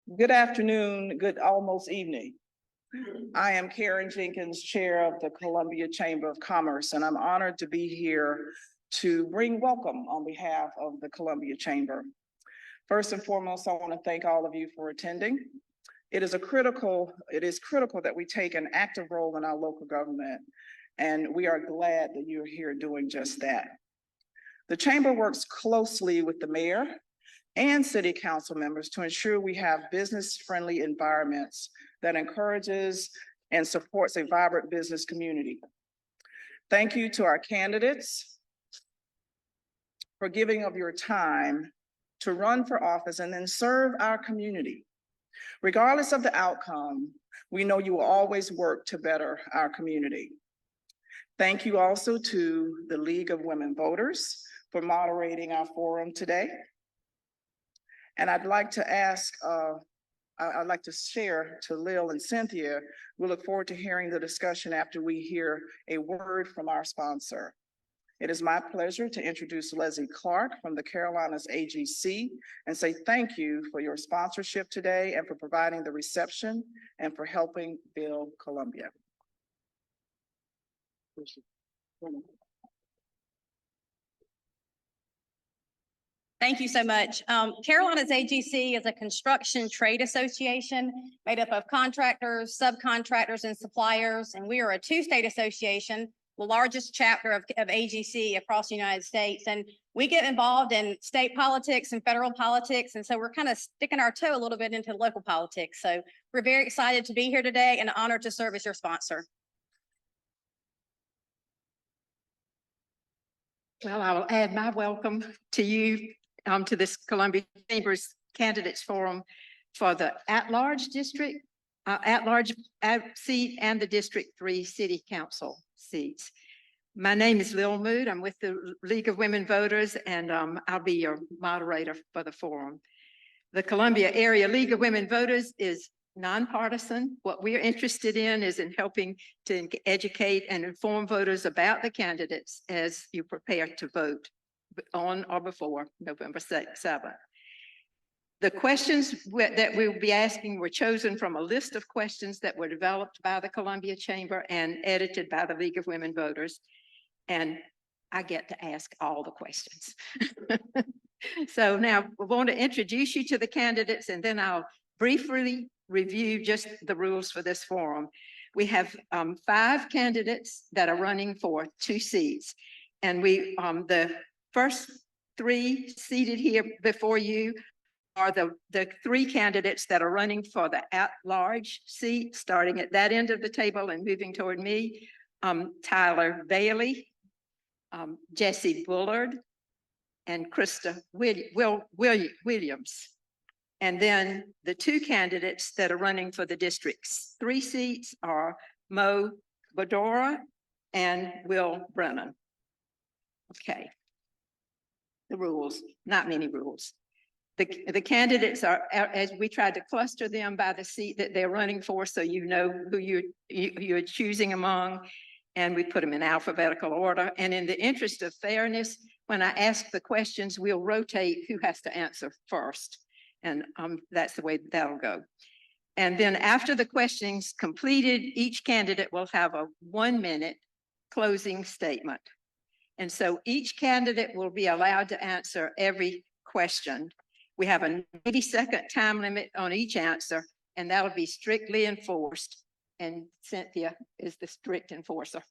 Good afternoon, good almost evening. I am Karen Jenkins, Chair of the Columbia Chamber of Commerce, and I'm honored to be here to bring welcome on behalf of the Columbia Chamber. First and foremost, I want to thank all of you for attending. It is critical that we take an active role in our local government, and we are glad that you're here doing just that. The Chamber works closely with the mayor and city council members to ensure we have business-friendly environments that encourages and supports a vibrant business community. Thank you to our candidates for giving of your time to run for office and then serve our community. Regardless of the outcome, we know you will always work to better our community. Thank you also to the League of Women Voters for moderating our forum today. And I'd like to share to Lil and Cynthia, we look forward to hearing the discussion after we hear a word from our sponsor. It is my pleasure to introduce Leslie Clark from the Carolinas AGC and say thank you for your sponsorship today and for providing the reception and for helping build Columbia. Thank you so much. Carolinas AGC is a construction trade association made up of contractors, subcontractors, and suppliers. And we are a two-state association, the largest chapter of AGC across the United States. And we get involved in state politics and federal politics. And so we're kind of sticking our toe a little bit into local politics. So we're very excited to be here today and honored to serve as your sponsor. Well, I will add my welcome to you to this Columbia Chamber's Candidates Forum for the at-large district, at-large seat and the District 3 City Council seats. My name is Elmwood. I'm with the League of Women Voters, and I'll be your moderator for the forum. The Columbia Area League of Women Voters is nonpartisan. What we're interested in is in helping to educate and inform voters about the candidates as you prepare to vote on or before November 7th. The questions that we'll be asking were chosen from a list of questions that were developed by the Columbia Chamber and edited by the League of Women Voters. And I get to ask all the questions. So now we want to introduce you to the candidates, and then I'll briefly review just the rules for this forum. We have 5 candidates that are running for 2 seats. And the first 3 seated here before you are the 3 candidates that are running for the at-large seat, starting at that end of the table and moving toward me. Tyler Bailey, Jesse Bullard, and Krista Williams. And then the 2 candidates that are running for the District's 3 seats are Mo Badora and Will Brennan. Okay. The rules, not many rules. The candidates are, as we tried to cluster them by the seat that they're running for, so you know who you're choosing among, and we put them in alphabetical order. And in the interest of fairness, when I ask the questions, we'll rotate who has to answer first. And that's the way that'll go. And then after the questioning's completed, each candidate will have a 1-minute closing statement. And so each candidate will be allowed to answer every question. We have a 90-second time limit on each answer, and that'll be strictly enforced. And Cynthia is the strict enforcer.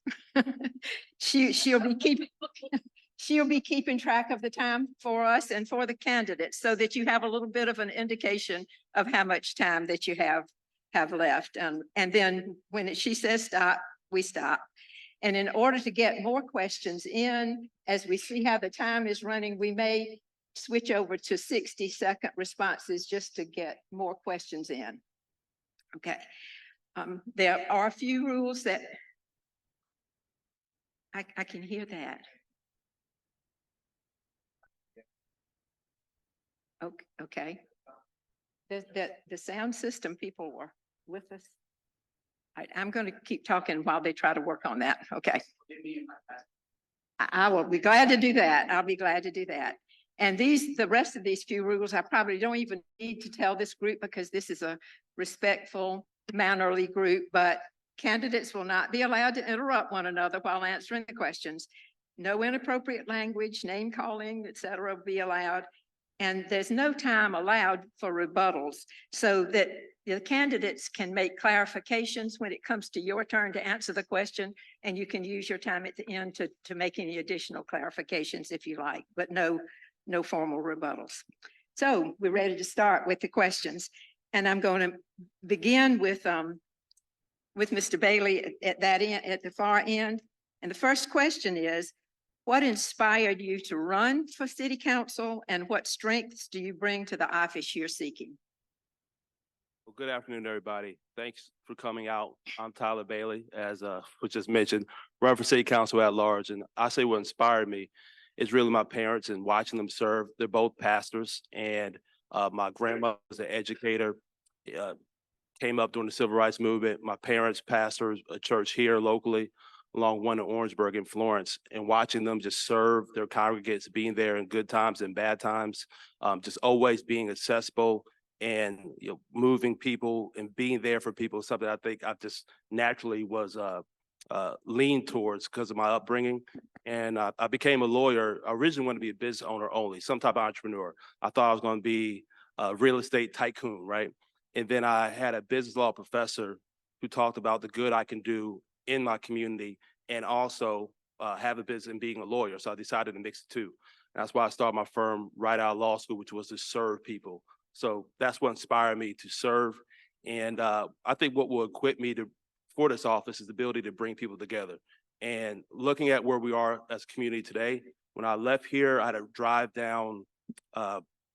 She'll be keeping track of the time for us and for the candidates, so that you have a little bit of an indication of how much time that you have left. And then when she says stop, we stop. And in order to get more questions in, as we see how the time is running, we may switch over to 60-second responses just to get more questions in. Okay. There are a few rules that I can hear that. Okay. The sound system people were with us. I'm going to keep talking while they try to work on that. Okay. I will be glad to do that. I'll be glad to do that. And the rest of these few rules, I probably don't even need to tell this group because this is a respectful, mannerly group, but candidates will not be allowed to interrupt one another while answering the questions. No inappropriate language, name calling, et cetera, will be allowed. And there's no time allowed for rebuttals so that the candidates can make clarifications when it comes to your turn to answer the question. And you can use your time at the end to make any additional clarifications if you like, but no formal rebuttals. So we're ready to start with the questions. And I'm going to begin with Mr. Bailey at that end, at the far end. And the first question is, what inspired you to run for city council and what strengths do you bring to the office you're seeking? Well, good afternoon, everybody. Thanks for coming out. I'm Tyler Bailey, as was just mentioned, run for city council at large. And I say what inspired me is really my parents and watching them serve. They're both pastors, and my grandmother was an educator, came up during the civil rights movement. My parents pastors a church here locally, along one in Orangeburg in Florence, and watching them just serve their congregates, being there in good times and bad times, just always being accessible and moving people and being there for people, something I think I just naturally was leaned towards because of my upbringing. And I became a lawyer. I originally wanted to be a business owner only, some type of entrepreneur. I thought I was going to be a real estate tycoon, right? And then I had a business law professor who talked about the good I can do in my community and also have a business and being a lawyer. So I decided to mix the two. That's why I started my firm right out of law school, which was to serve people. So that's what inspired me to serve. And I think what will equip me for this office is the ability to bring people together. And looking at where we are as a community today, when I left here, I had to drive down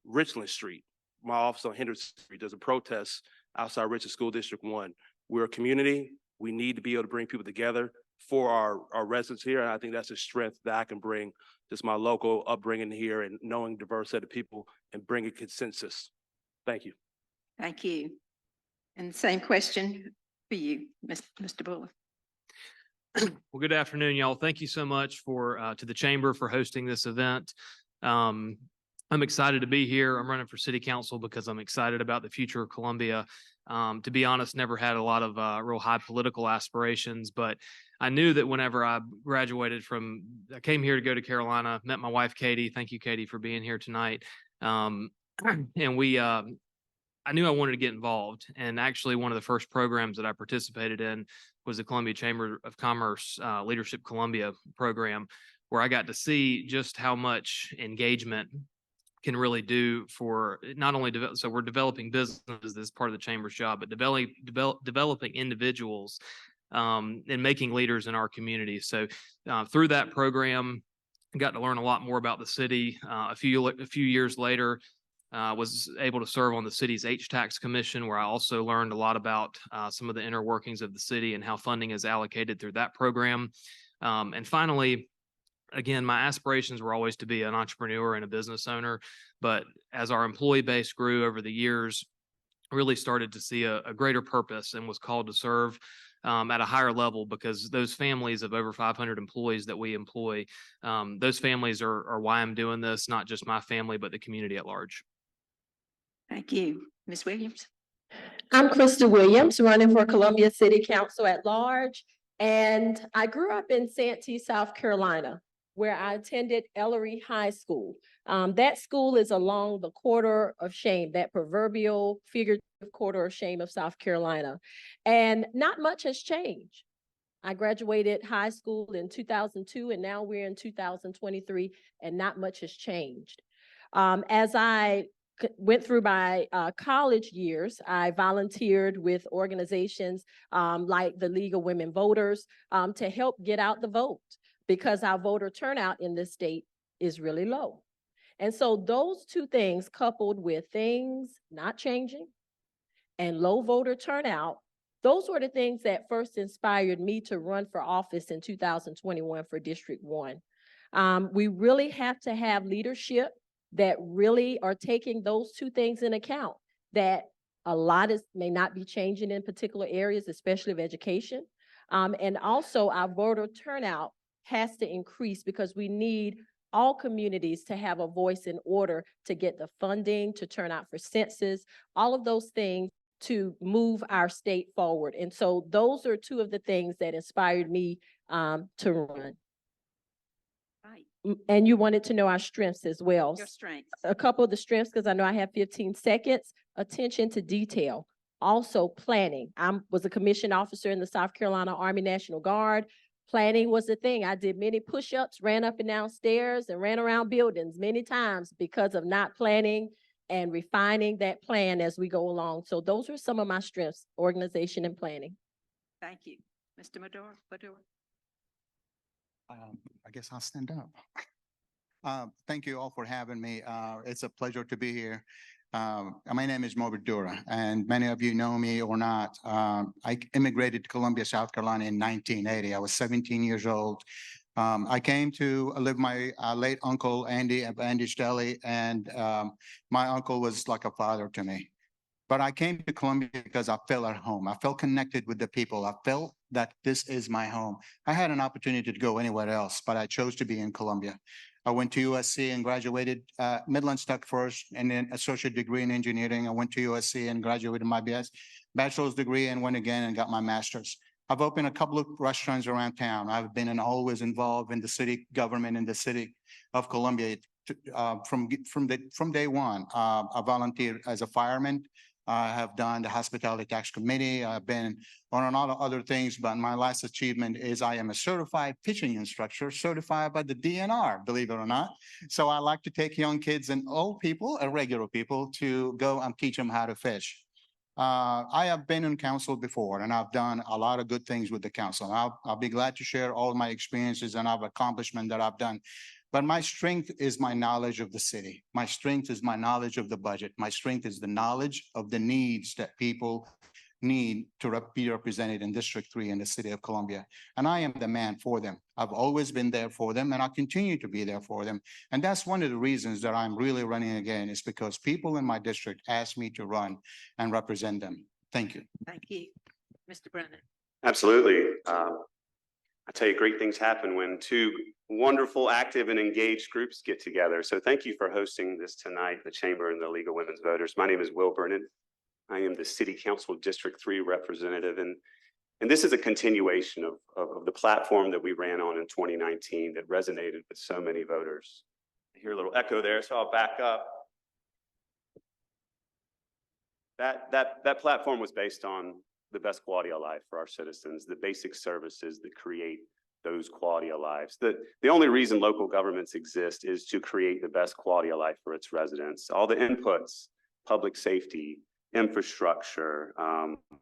Richland Street, my office on Henderson Street. There's a protest outside Richland School District 1. We're a community. We need to be able to bring people together for our residents here. And I think that's a strength that I can bring, just my local upbringing here and knowing a diverse set of people and bring a consensus. Thank you. Thank you. And same question for you, Mr. Buller. Well, good afternoon, y'all. Thank you so much to the chamber for hosting this event. I'm excited to be here. I'm running for city council because I'm excited about the future of Columbia. To be honest, never had a lot of real high political aspirations, but I knew that whenever I graduated I came here to go to Carolina, met my wife, Katie. Thank you, Katie, for being here tonight. And I knew I wanted to get involved. And actually, one of the first programs that I participated in was the Columbia Chamber of Commerce Leadership Columbia program, where I got to see just how much engagement can really do for not only so we're developing businesses as part of the chamber's job, but developing individuals and making leaders in our community. So through that program, I got to learn a lot more about the city. A few years later, was able to serve on the city's H-Tax Commission, where I also learned a lot about some of the inner workings of the city and how funding is allocated through that program. And finally, again, my aspirations were always to be an entrepreneur and a business owner, but as our employee base grew over the years, really started to see a greater purpose and was called to serve at a higher level, because those families of over 500 employees that we employ, those families are why I'm doing this, not just my family, but the community at large. Thank you. Ms. Williams? I'm Krista Williams, running for Columbia City Council at large. And I grew up in Santee, South Carolina, where I attended Ellery High School. That school is along the quarter of shame, that proverbial figurative quarter of shame of South Carolina. And not much has changed. I graduated high school in 2002, and now we're in 2023, and not much has changed. As I went through my college years, I volunteered with organizations like the League of Women Voters to help get out the vote, because our voter turnout in this state is really low. And so those two things, coupled with things not changing and low voter turnout, those were the things that first inspired me to run for office in 2021 for District 1. We really have to have leadership that really are taking those two things in account, that a lot may not be changing in particular areas, especially of education. And also our voter turnout has to increase, because we need all communities to have a voice in order to get the funding, to turn out for census, all of those things to move our state forward. And so those are two of the things that inspired me to run. Right, And you wanted to know our strengths as well. your strengths. A couple of the strengths, because I know I have 15 seconds, attention to detail. Also planning. I was a commissioned officer in the South Carolina Army National Guard. Planning was the thing. I did many push-ups, ran up and down stairs, and ran around buildings many times because of not planning and refining that plan as we go along. So those are some of my strengths, organization and planning. Thank you. Mr. Badora? I guess I'll stand up. Thank you all for having me. It's a pleasure to be here. My name is Mo Badura, and many of you know me or not. I immigrated to Columbia, South Carolina in 1980. I was 17 years old. I came to live my late uncle, Andy Stelly, and my uncle was like a father to me. But I came to Columbia because I felt at home. I felt connected with the people. I felt that this is my home. I had an opportunity to go anywhere else, but I chose to be in Columbia. I went to USC and graduated, Midland stuck first, and then associate degree in engineering. I went to USC and graduated my bachelor's degree and went again and got my master's. I've opened a couple of restaurants around town. I've been always involved in the city government in the city of Columbia from day one. I volunteered as a fireman. I have done the hospitality tax committee. I've been on a lot of other things, but my last achievement is I am a certified fishing instructor, certified by the DNR, believe it or not. So I like to take young kids and old people and regular people to go and teach them how to fish. I have been in council before, and I've done a lot of good things with the council. I'll be glad to share all of my experiences and other accomplishments that I've done. But my strength is my knowledge of the city. My strength is my knowledge of the budget. My strength is the knowledge of the needs that people need to be represented in District 3 in the city of Columbia. And I am the man for them. I've always been there for them, and I'll continue to be there for them. And that's one of the reasons that I'm really running again, is because people in my district asked me to run and represent them. Thank you. Thank you. Mr. Brennan? Absolutely. I tell you, great things happen when two wonderful, active, and engaged groups get together. So thank you for hosting this tonight, the Chamber and the League of Women's Voters. My name is Will Brennan. I am the City Council District 3 representative, and this is a continuation of the platform that we ran on in 2019 that resonated with so many voters. I hear a little echo there, so I'll back up. That platform was based on the best quality of life for our citizens, the basic services that create those quality of lives. The only reason local governments exist is to create the best quality of life for its residents. All the inputs, public safety, infrastructure,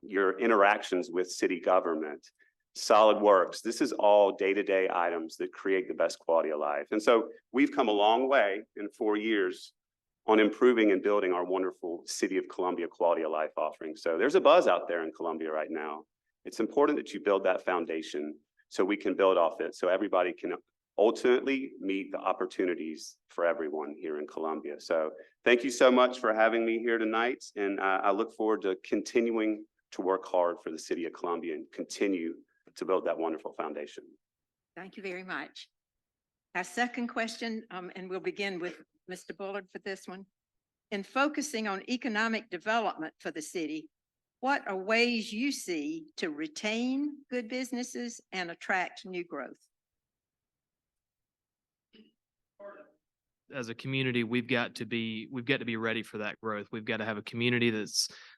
your interactions with city government, solid works. This is all day-to-day items that create the best quality of life. And so we've come a long way in 4 years on improving and building our wonderful City of Columbia quality of life offering. So there's a buzz out there in Columbia right now. It's important that you build that foundation so we can build off it, so everybody can ultimately meet the opportunities for everyone here in Columbia. So thank you so much for having me here tonight. And I look forward to continuing to work hard for the City of Columbia and continue to build that wonderful foundation. Thank you very much. Our second question, and we'll begin with Mr. Bullard for this one. In focusing on economic development for the city, what are ways you see to retain good businesses and attract new growth? As a community, we've got to be ready for that growth. We've got to have a community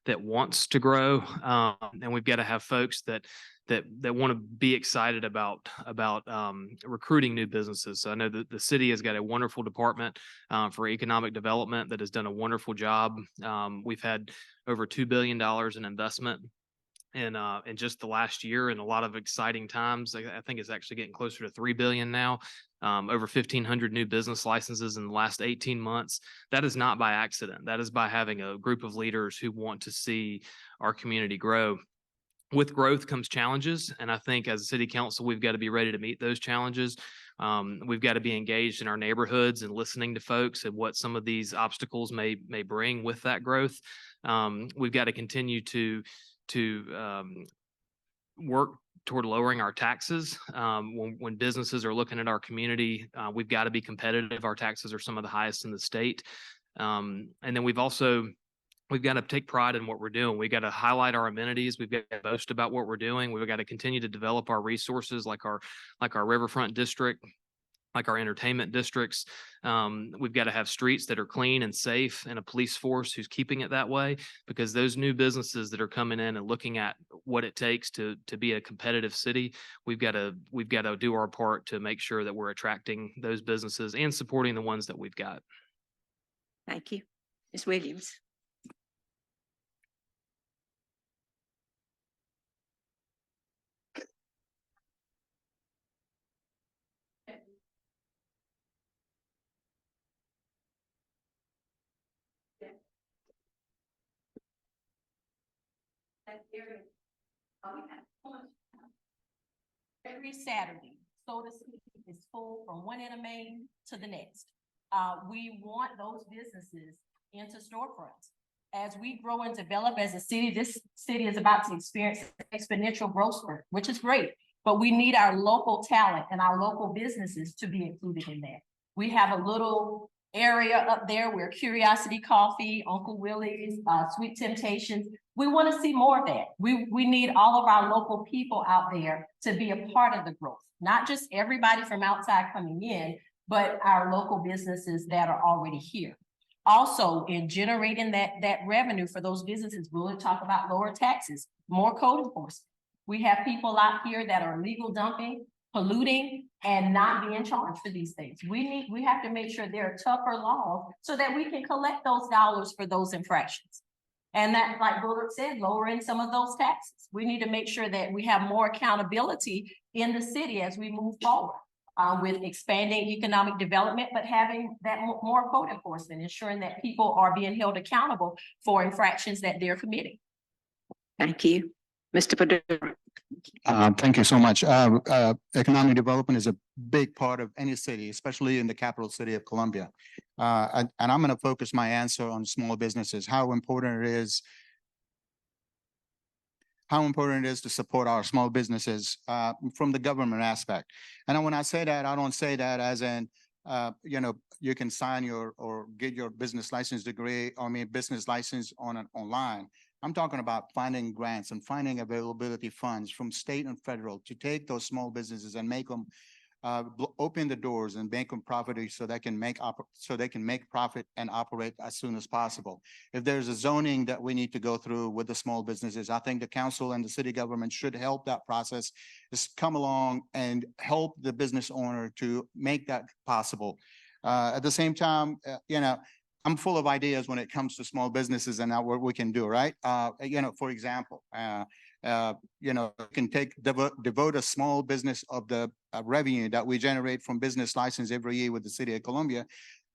that wants to grow, and we've got to have folks that want to be excited about recruiting new businesses. So I know that the city has got a wonderful department for economic development that has done a wonderful job. We've had over $2 billion in investment in just the last year, and a lot of exciting times. I think it's actually getting closer to 3 billion now. Over 1,500 new business licenses in the last 18 months. That is not by accident. That is by having a group of leaders who want to see our community grow. With growth comes challenges, and I think as a city council, we've got to be ready to meet those challenges. We've got to be engaged in our neighborhoods and listening to folks and what some of these obstacles may bring with that growth. We've got to continue to work toward lowering our taxes. When businesses are looking at our community, we've got to be competitive. Our taxes are some of the highest in the state. And then we've got to take pride in what we're doing. We've got to highlight our amenities. We've got to boast about what we're doing. We've got to continue to develop our resources like our riverfront district, like our entertainment districts. We've got to have streets that are clean and safe and a police force who's keeping it that way, because those new businesses that are coming in and looking at what it takes to be a competitive city, we've got to do our part to make sure that we're attracting those businesses and supporting the ones that we've got. Thank you. Ms. Williams. Every Saturday, so to speak, is full from one end of Main to the next. We want those businesses into storefronts. As we grow and develop as a city, this city is about to experience exponential growth spurt, which is great. But we need our local talent and our local businesses to be included in that. We have a little area up there where Curiosity Coffee, Uncle Willie's, Sweet Temptations. We want to see more of that. We need all of our local people out there to be a part of the growth, not just everybody from outside coming in, but our local businesses that are already here. Also, in generating that revenue for those businesses, we'll talk about lower taxes, more code enforcement. We have people out here that are illegal dumping, polluting, and not being charged for these things. We have to make sure there are tougher laws so that we can collect those dollars for those infractions. And that, like Bullard said, lowering some of those taxes. We need to make sure that we have more accountability in the city as we move forward with expanding economic development, but having that more code enforcement, ensuring that people are being held accountable for infractions that they're committing. Thank you. Mr. Padura. Thank you so much. Economic development is a big part of any city, especially in the capital city of Columbia. And I'm going to focus my answer on small businesses, how important it is to support our small businesses from the government aspect. And when I say that, I don't say that as in, you can sign or get your business license degree, business license online. I'm talking about finding grants and finding availability funds from state and federal to take those small businesses and make them open the doors and make them profitable so they can make profit and operate as soon as possible. If there's a zoning that we need to go through with the small businesses, I think the council and the city government should help that process. Just come along and help the business owner to make that possible. At the same time, I'm full of ideas when it comes to small businesses and what we can do, right? For example, can devote a small business of the revenue that we generate from business license every year with the city of Columbia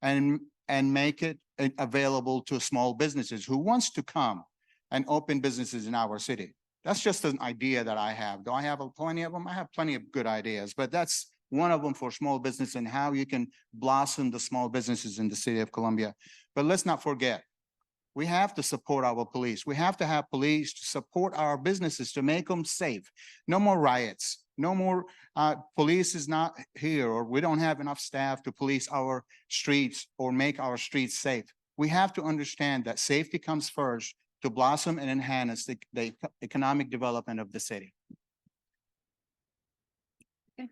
and make it available to small businesses who wants to come and open businesses in our city. That's just an idea that I have. Do I have plenty of them? I have plenty of good ideas, but that's one of them for small business and how you can blossom the small businesses in the city of Columbia. But let's not forget, we have to support our police. We have to have police to support our businesses to make them safe. No more riots. No more police is not here, or we don't have enough staff to police our streets or make our streets safe. We have to understand that safety comes first to blossom and enhance the economic development of the city.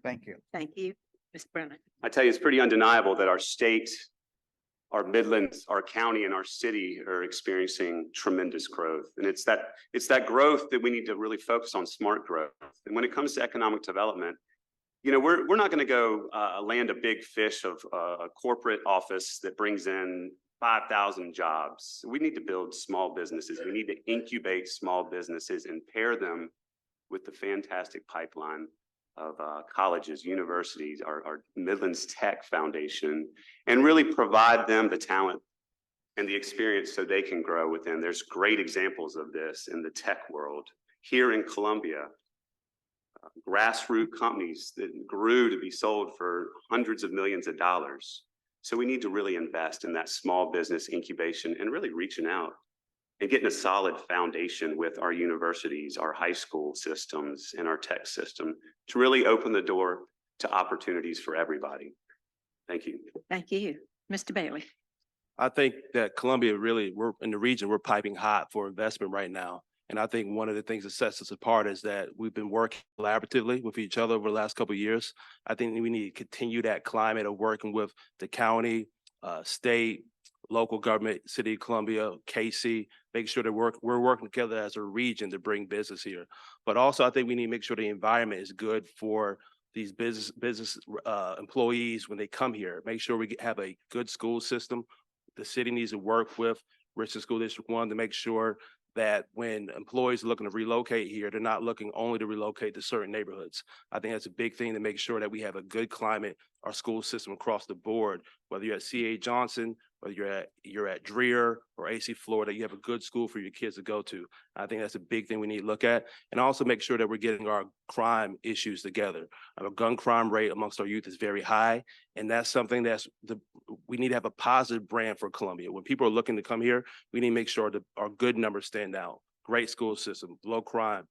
Thank you. Thank you. Ms. Brennan. I tell you, it's pretty undeniable that our state, our Midlands, our county, and our city are experiencing tremendous growth. And it's that growth that we need to really focus on, smart growth. And when it comes to economic development, we're not going to go land a big fish of a corporate office that brings in 5,000 jobs. We need to build small businesses. We need to incubate small businesses and pair them with the fantastic pipeline of colleges, universities, our Midlands Tech Foundation, and really provide them the talent and the experience so they can grow within. There's great examples of this in the tech world. Here in Columbia, grassroots companies that grew to be sold for hundreds of millions of dollars. So we need to really invest in that small business incubation and really reaching out and getting a solid foundation with our universities, our high school systems, and our tech system to really open the door to opportunities for everybody. Thank you. Thank you. Mr. Bailey. I think that Columbia really, we're in the region, we're piping hot for investment right now. And I think one of the things that sets us apart is that we've been working collaboratively with each other over the last couple of years. I think we need to continue that climate of working with the county, state, local government, City of Columbia, KC, make sure that we're working together as a region to bring business here. But also, I think we need to make sure the environment is good for these business employees when they come here. Make sure we have a good school system. The city needs to work with Richmond School District 1 to make sure that when employees are looking to relocate here, they're not looking only to relocate to certain neighborhoods. I think that's a big thing to make sure that we have a good climate, our school system across the board, whether you're at C.A. Johnson, whether you're at Dreer or AC Florida, you have a good school for your kids to go to. I think that's a big thing we need to look at, and also make sure that we're getting our crime issues together. Our gun crime rate amongst our youth is very high, and that's something we need to have a positive brand for Columbia. When people are looking to come here, we need to make sure that our good numbers stand out. Great school system, low crime,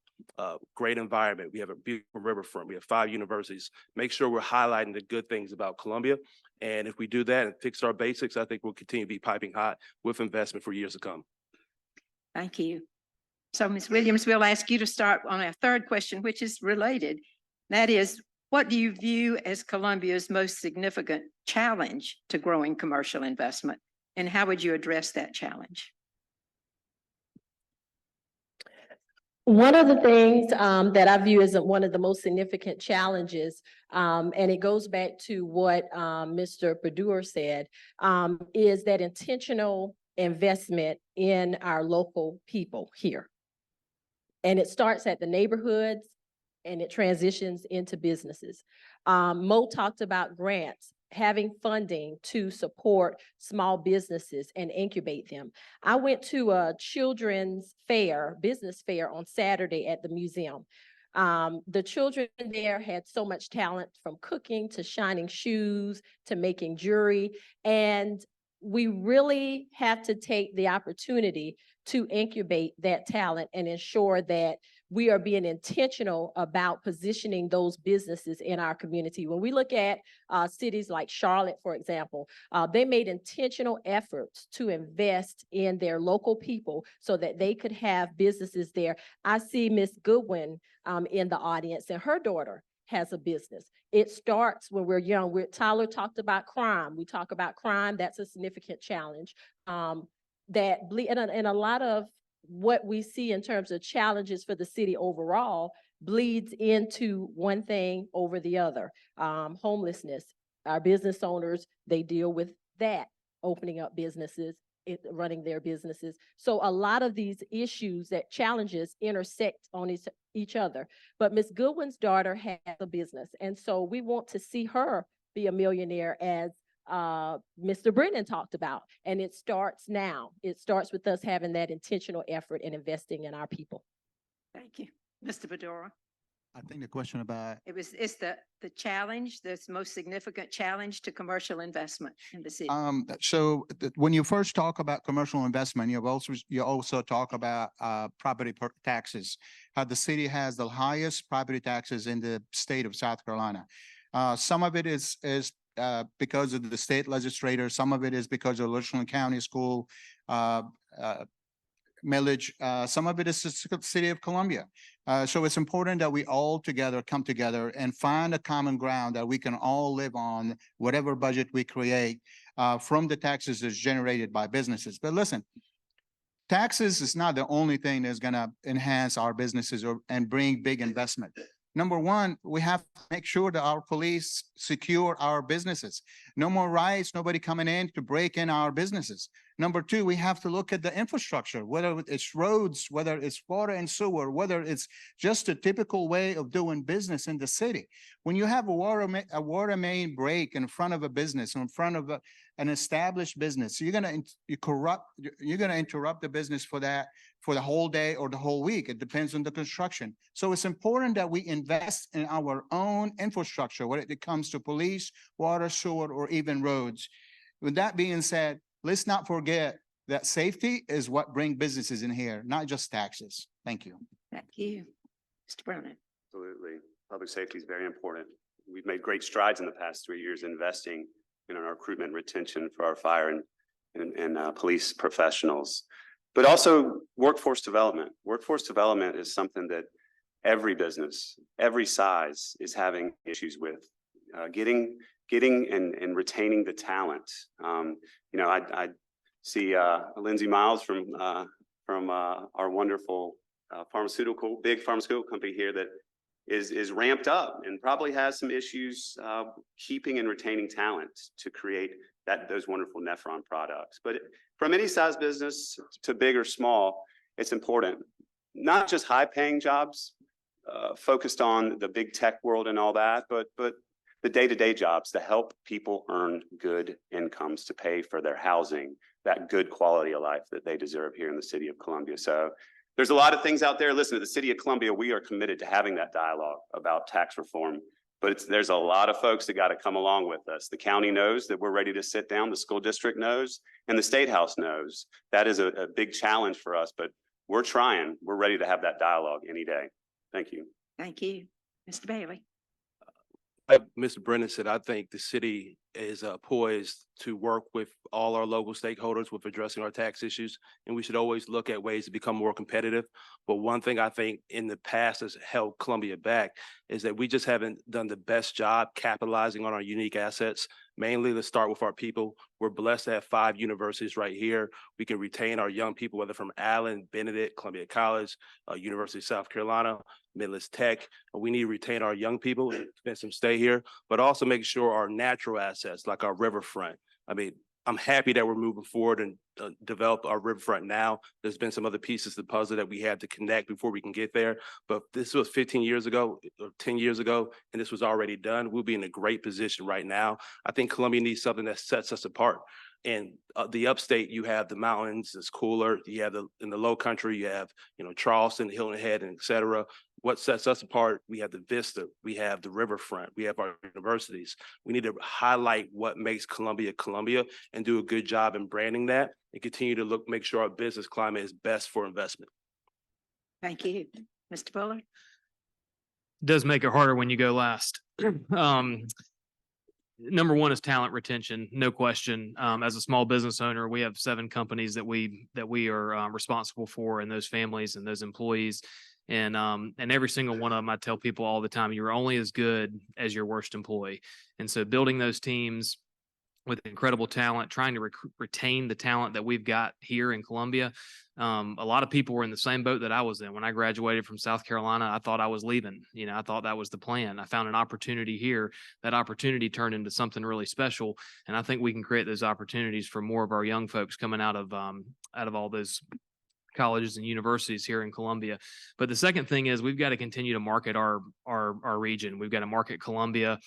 great environment. We have a beautiful riverfront. We have 5 universities. Make sure we're highlighting the good things about Columbia. And if we do that and fix our basics, I think we'll continue to be piping hot with investment for years to come. Thank you. So, Ms. Williams, we'll ask you to start on our third question, which is related. That is, what do you view as Columbia's most significant challenge to growing commercial investment? And how would you address that challenge? One of the things that I view as one of the most significant challenges, and it goes back to what Mr. Baddour said, is that intentional investment in our local people here. And it starts at the neighborhoods and it transitions into businesses. Mo talked about grants, having funding to support small businesses and incubate them. I went to a children's fair, business fair on Saturday at the museum. The children there had so much talent, from cooking to shining shoes to making jewelry. And we really have to take the opportunity to incubate that talent and ensure that we are being intentional about positioning those businesses in our community. When we look at cities like Charlotte, for example, they made intentional efforts to invest in their local people so that they could have businesses there. I see Miss Goodwin in the audience, and her daughter has a business. It starts when we're young. Tyler talked about crime. We talk about crime. That's a significant challenge. And a lot of what we see in terms of challenges for the city overall bleeds into one thing over the other. Homelessness. Our business owners, they deal with that, opening up businesses, running their businesses. So a lot of these issues, that challenges, intersect on each other. But Ms. Goodwin's daughter has a business, and so we want to see her be a millionaire, as Mr. Brennan talked about. And it starts now. It starts with us having that intentional effort and investing in our people. Thank you. Mr. Baddour. I think the question about It's the challenge, the most significant challenge to commercial investment in the city. when you first talk about commercial investment, you also talk about property taxes. How the city has the highest property taxes in the state of South Carolina. Some of it is because of the state legislator. Some of it is because of Richland County School millage. Some of it is the city of Columbia. So it's important that we all come together and find a common ground that we can all live on, whatever budget we create from the taxes that's generated by businesses. But listen, taxes is not the only thing that's going to enhance our businesses and bring big investment. Number one, we have to make sure that our police secure our businesses. No more riots, nobody coming in to break in our businesses. Number two, we have to look at the infrastructure, whether it's roads, whether it's water and sewer, whether it's just a typical way of doing business in the city. When you have a water main break in front of a business, in front of an established business, you're gonna interrupt the business for the whole day or the whole week. It depends on the construction. So it's important that we invest in our own infrastructure, when it comes to police, water, sewer, or even roads. With that being said, let's not forget that safety is what bring businesses in here, not just taxes. Thank you. Thank you. Mr. Brennan. Absolutely. Public safety is very important. We've made great strides in the past 3 years investing in our recruitment retention for our fire and police professionals, but also workforce development. Workforce development is something that every business, every size is having issues with, getting and retaining the talent. I see Lindsay Miles from our wonderful big pharmaceutical company here that is ramped up and probably has some issues keeping and retaining talent to create those wonderful Nephron products. But from any size business to big or small, it's important. Not just high-paying jobs focused on the big tech world and all that, but the day-to-day jobs to help people earn good incomes to pay for their housing, that good quality of life that they deserve here in the city of Columbia. So there's a lot of things out there. Listen, to the city of Columbia, we are committed to having that dialogue about tax reform, but there's a lot of folks that got to come along with us. The county knows that we're ready to sit down. The school district knows, and the State House knows. That is a big challenge for us, but we're trying. We're ready to have that dialogue any day. Thank you. Thank you. Mr. Bailey. Like Mr. Brennan said, I think the city is poised to work with all our local stakeholders with addressing our tax issues, and we should always look at ways to become more competitive. But one thing I think in the past has held Columbia back is that we just haven't done the best job capitalizing on our unique assets. Mainly, let's start with our people. We're blessed to have 5 universities right here. We can retain our young people, whether from Allen, Benedict, Columbia College, University of South Carolina, Midlands Tech. We need to retain our young people and spend some stay here, but also make sure our natural assets like our riverfront. I mean, I'm happy that we're moving forward and develop our riverfront now. There's been some other pieces of the puzzle that we had to connect before we can get there. But this was 15 years ago or 10 years ago, and this was already done. We'll be in a great position right now. I think Columbia needs something that sets us apart. And the upstate, you have the mountains, it's cooler. You have in the low country, you have, Charleston, Hilton Head, and et cetera. What sets us apart, we have the vista, we have the riverfront, we have our universities. We need to highlight what makes Columbia, Columbia, and do a good job in branding that and continue to make sure our business climate is best for investment. Thank you. Mr. Bullard. Does make it harder when you go last. Number one is talent retention, no question. As a small business owner, we have 7 companies that we are responsible for, and those families and those employees. And every single one of them, I tell people all the time, you're only as good as your worst employee. And so building those teams with incredible talent, trying to retain the talent that we've got here in Columbia. A lot of people were in the same boat that I was in. When I graduated from South Carolina, I thought I was leaving. I thought that was the plan. I found an opportunity here. That opportunity turned into something really special. And I think we can create those opportunities for more of our young folks coming out of all those colleges and universities here in Columbia. But the second thing is we've got to continue to market our region. We've got to market Columbia.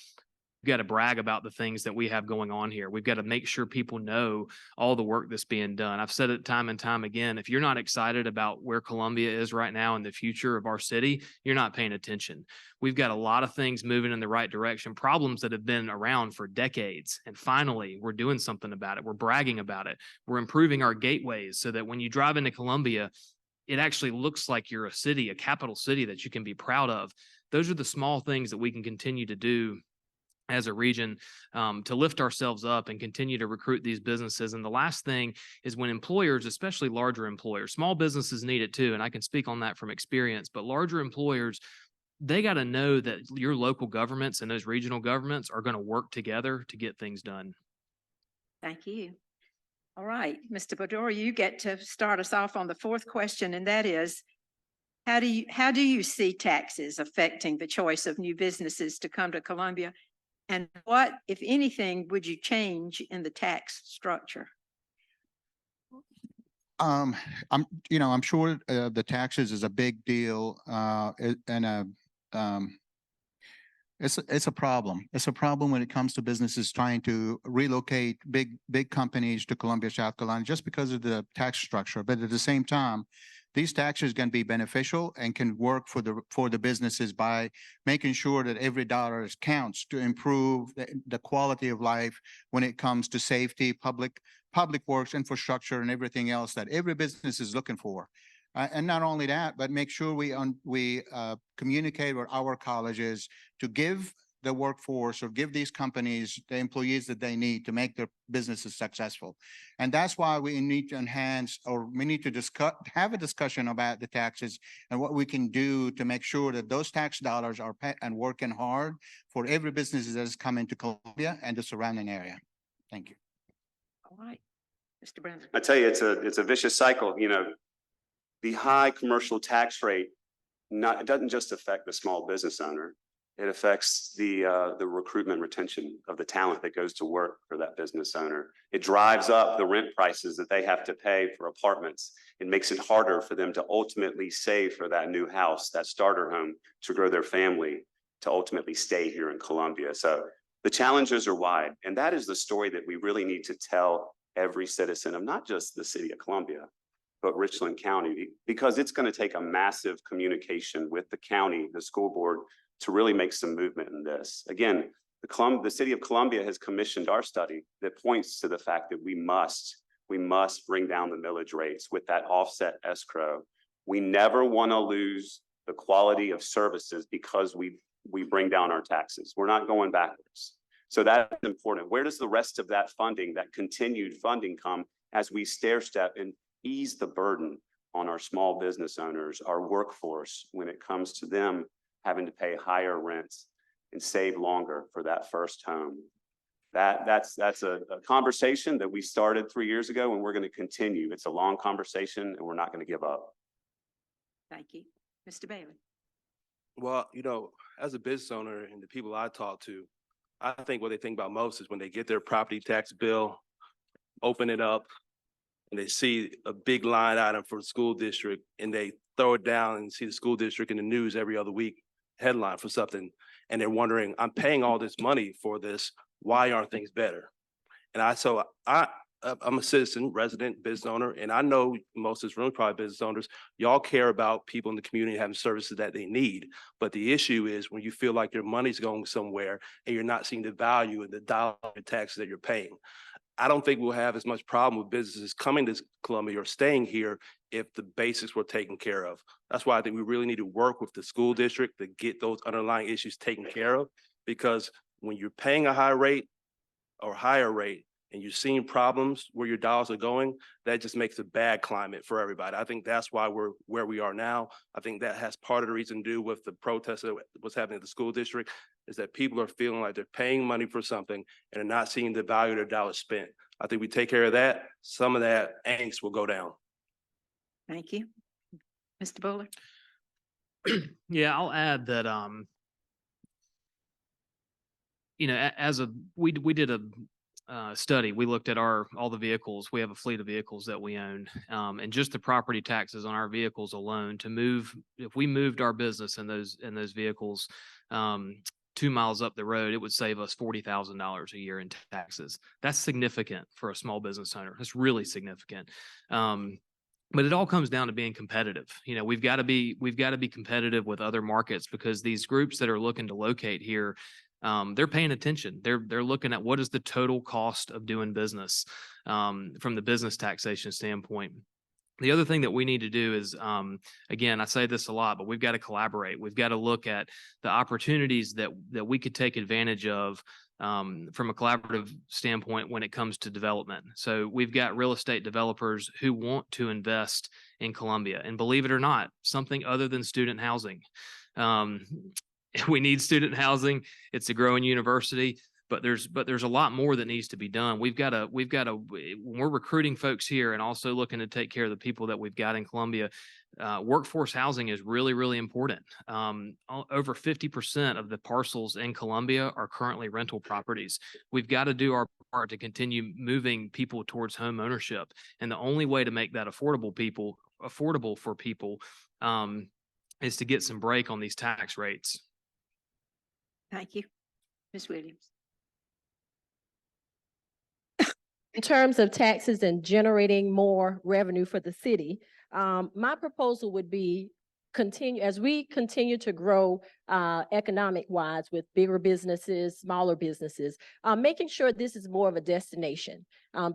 We've got to brag about the things that we have going on here. We've got to make sure people know all the work that's being done. I've said it time and time again. If you're not excited about where Columbia is right now and the future of our city, you're not paying attention. We've got a lot of things moving in the right direction, problems that have been around for decades. And finally, we're doing something about it. We're bragging about it. We're improving our gateways so that when you drive into Columbia, it actually looks like you're a city, a capital city that you can be proud of. Those are the small things that we can continue to do as a region to lift ourselves up and continue to recruit these businesses. And the last thing is when employers, especially larger employers, small businesses need it too, and I can speak on that from experience, but larger employers, they got to know that your local governments and those regional governments are going to work together to get things done. Thank you. All right, Mr. Bador, you get to start us off on the 4th question, and that is, how do you see taxes affecting the choice of new businesses to come to Columbia? And what, if anything, would you change in the tax structure? I'm sure the taxes is a big deal, and it's a problem. It's a problem when it comes to businesses trying to relocate big companies to Columbia, South Carolina, just because of the tax structure. But at the same time, these taxes can be beneficial and can work for the businesses by making sure that every dollar counts to improve the quality of life when it comes to safety, public works, infrastructure, and everything else that every business is looking for. And not only that, but make sure we communicate with our colleges to give the workforce or give these companies the employees that they need to make their businesses successful. And that's why we need to enhance, or we need to have a discussion about the taxes and what we can do to make sure that those tax dollars are and working hard for every business that is coming to Columbia and the surrounding area. Thank you. All right, Mr. Brennan. I tell you, it's a vicious cycle. You know, the high commercial tax rate, it doesn't just affect the small business owner. It affects the recruitment retention of the talent that goes to work for that business owner. It drives up the rent prices that they have to pay for apartments. It makes it harder for them to ultimately save for that new house, that starter home, to grow their family, to ultimately stay here in Columbia. So the challenges are wide, and that is the story that we really need to tell every citizen of not just the city of Columbia, but Richland County, because it's going to take a massive communication with the county, the school board, to really make some movement in this. Again, the city of Columbia has commissioned our study that points to the fact that we must bring down the millage rates with that offset escrow. We never want to lose the quality of services because we bring down our taxes. We're not going backwards. So that's important. Where does the rest of that funding, that continued funding, come as we stair step and ease the burden on our small business owners, our workforce, when it comes to them having to pay higher rents and save longer for that first home? That's a conversation that we started 3 years ago, and we're going to continue. It's a long conversation, and we're not going to give up. Thank you. Mr. Bailey. Well, you know, as a business owner and the people I talk to, I think what they think about most is when they get their property tax bill, open it up, and they see a big line item for the school district, and they throw it down and see the school district in the news every other week, headline for something, and they're wondering, I'm paying all this money for this, why aren't things better? And I'm a citizen, resident, business owner, and I know most of this room is probably business owners. Y'all care about people in the community having services that they need. But the issue is when you feel like your money's going somewhere and you're not seeing the value in the dollar taxes that you're paying. I don't think we'll have as much problem with businesses coming to Columbia or staying here if the basics were taken care of. That's why I think we really need to work with the school district to get those underlying issues taken care of. Because when you're paying a high rate or higher rate and you're seeing problems where your dollars are going, that just makes a bad climate for everybody. I think that's why we're where we are now. I think that has part of the reason to do with the protests that was happening at the school district, is that people are feeling like they're paying money for something and they're not seeing the value of their dollars spent. I think we take care of that, some of that angst will go down. Thank you. Mr. Bowler. Yeah, I'll add that, you know, we did a study. We looked at all the vehicles. We have a fleet of vehicles that we own, and just the property taxes on our vehicles alone if we moved our business in those vehicles 2 miles up the road, it would save us $40,000 a year in taxes. That's significant for a small business owner. That's really significant. But it all comes down to being competitive. You know, we've got to be competitive with other markets, because these groups that are looking to locate here, they're paying attention. They're looking at what is the total cost of doing business from the business taxation standpoint. The other thing that we need to do is, again, I say this a lot, but we've got to collaborate. We've got to look at the opportunities that we could take advantage of from a collaborative standpoint when it comes to development. So we've got real estate developers who want to invest in Columbia, and believe it or not, something other than student housing. We need student housing. It's a growing university, but there's a lot more that needs to be done. We've got to, when we're recruiting folks here and also looking to take care of the people that we've got in Columbia, workforce housing is really, really important. Over 50% of the parcels in Columbia are currently rental properties. We've got to do our part to continue moving people towards home ownership. And the only way to make that affordable for people is to get some break on these tax rates. Thank you. Ms. Williams. In terms of taxes and generating more revenue for the city, My proposal would be as we continue to grow economic wise with bigger businesses, smaller businesses, making sure this is more of a destination.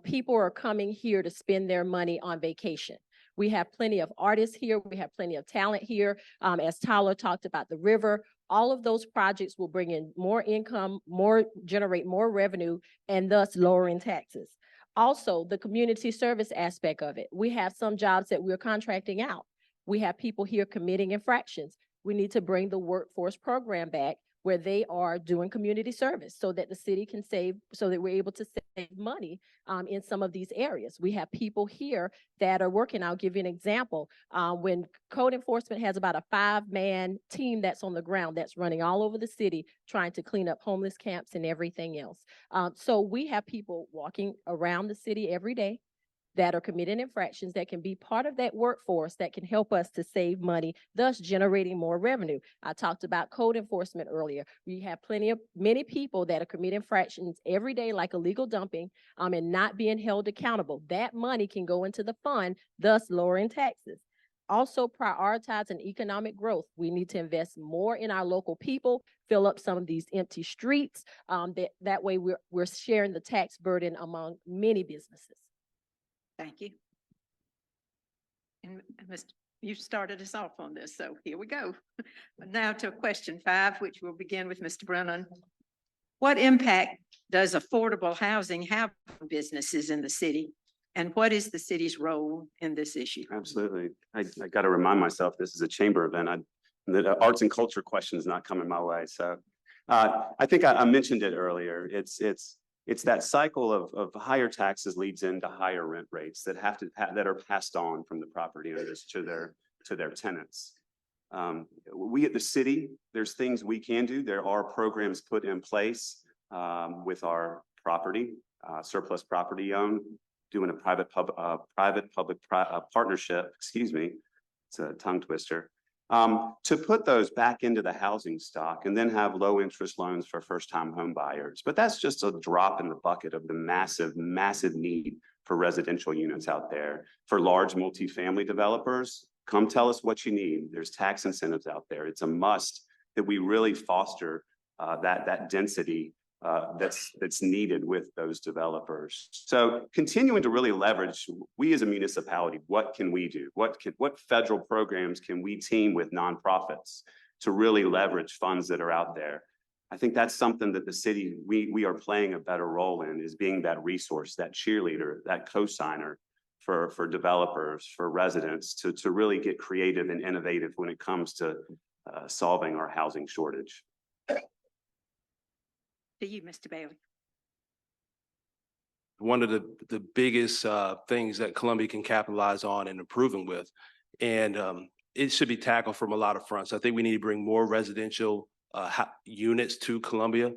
People are coming here to spend their money on vacation. We have plenty of artists here. We have plenty of talent here. As Tyler talked about the river, all of those projects will bring in more income, generate more revenue, and thus lowering taxes. Also, the community service aspect of it. We have some jobs that we're contracting out. We have people here committing infractions. We need to bring the workforce program back where they are doing community service so that the city can so that we're able to save money in some of these areas. We have people here that are working. I'll give you an example. When code enforcement has about a 5-man team that's on the ground that's running all over the city trying to clean up homeless camps and everything else. So we have people walking around the city every day that are committing infractions that can be part of that workforce that can help us to save money, thus generating more revenue. I talked about code enforcement earlier. We have many people that are committing infractions every day, like illegal dumping, and not being held accountable. That money can go into the fund, thus lowering taxes. Also prioritizing economic growth. We need to invest more in our local people, fill up some of these empty streets. That way we're sharing the tax burden among many businesses. Thank you. And you started us off on this, so here we go. Now to question 5, which will begin with Mr. Brennan. What impact does affordable housing have on businesses in the city? And what is the city's role in this issue? Absolutely. I got to remind myself, this is a chamber event. The arts and culture question is not coming my way. So I think I mentioned it earlier. It's that cycle of higher taxes leads into higher rent rates that that are passed on from the property owners to their tenants. We at the city, there's things we can do. There are programs put in place with our property, surplus property owned, doing a private-public partnership. Excuse me, it's a tongue twister. To put those back into the housing stock and then have low interest loans for first-time home buyers. But that's just a drop in the bucket of the massive need for residential units out there. For large multifamily developers, come tell us what you need. There's tax incentives out there. It's a must that we really foster that density that's needed with those developers. So continuing to really leverage, we as a municipality, what can we do? What federal programs can we team with nonprofits to really leverage funds that are out there? I think that's something that the city, we are playing a better role in, is being that resource, that cheerleader, that co-signer for developers, for residents to really get creative and innovative when it comes to solving our housing shortage. To you, Mr. Bailey. One of the biggest things that Columbia can capitalize on and improving with, and it should be tackled from a lot of fronts. I think we need to bring more residential units to Columbia,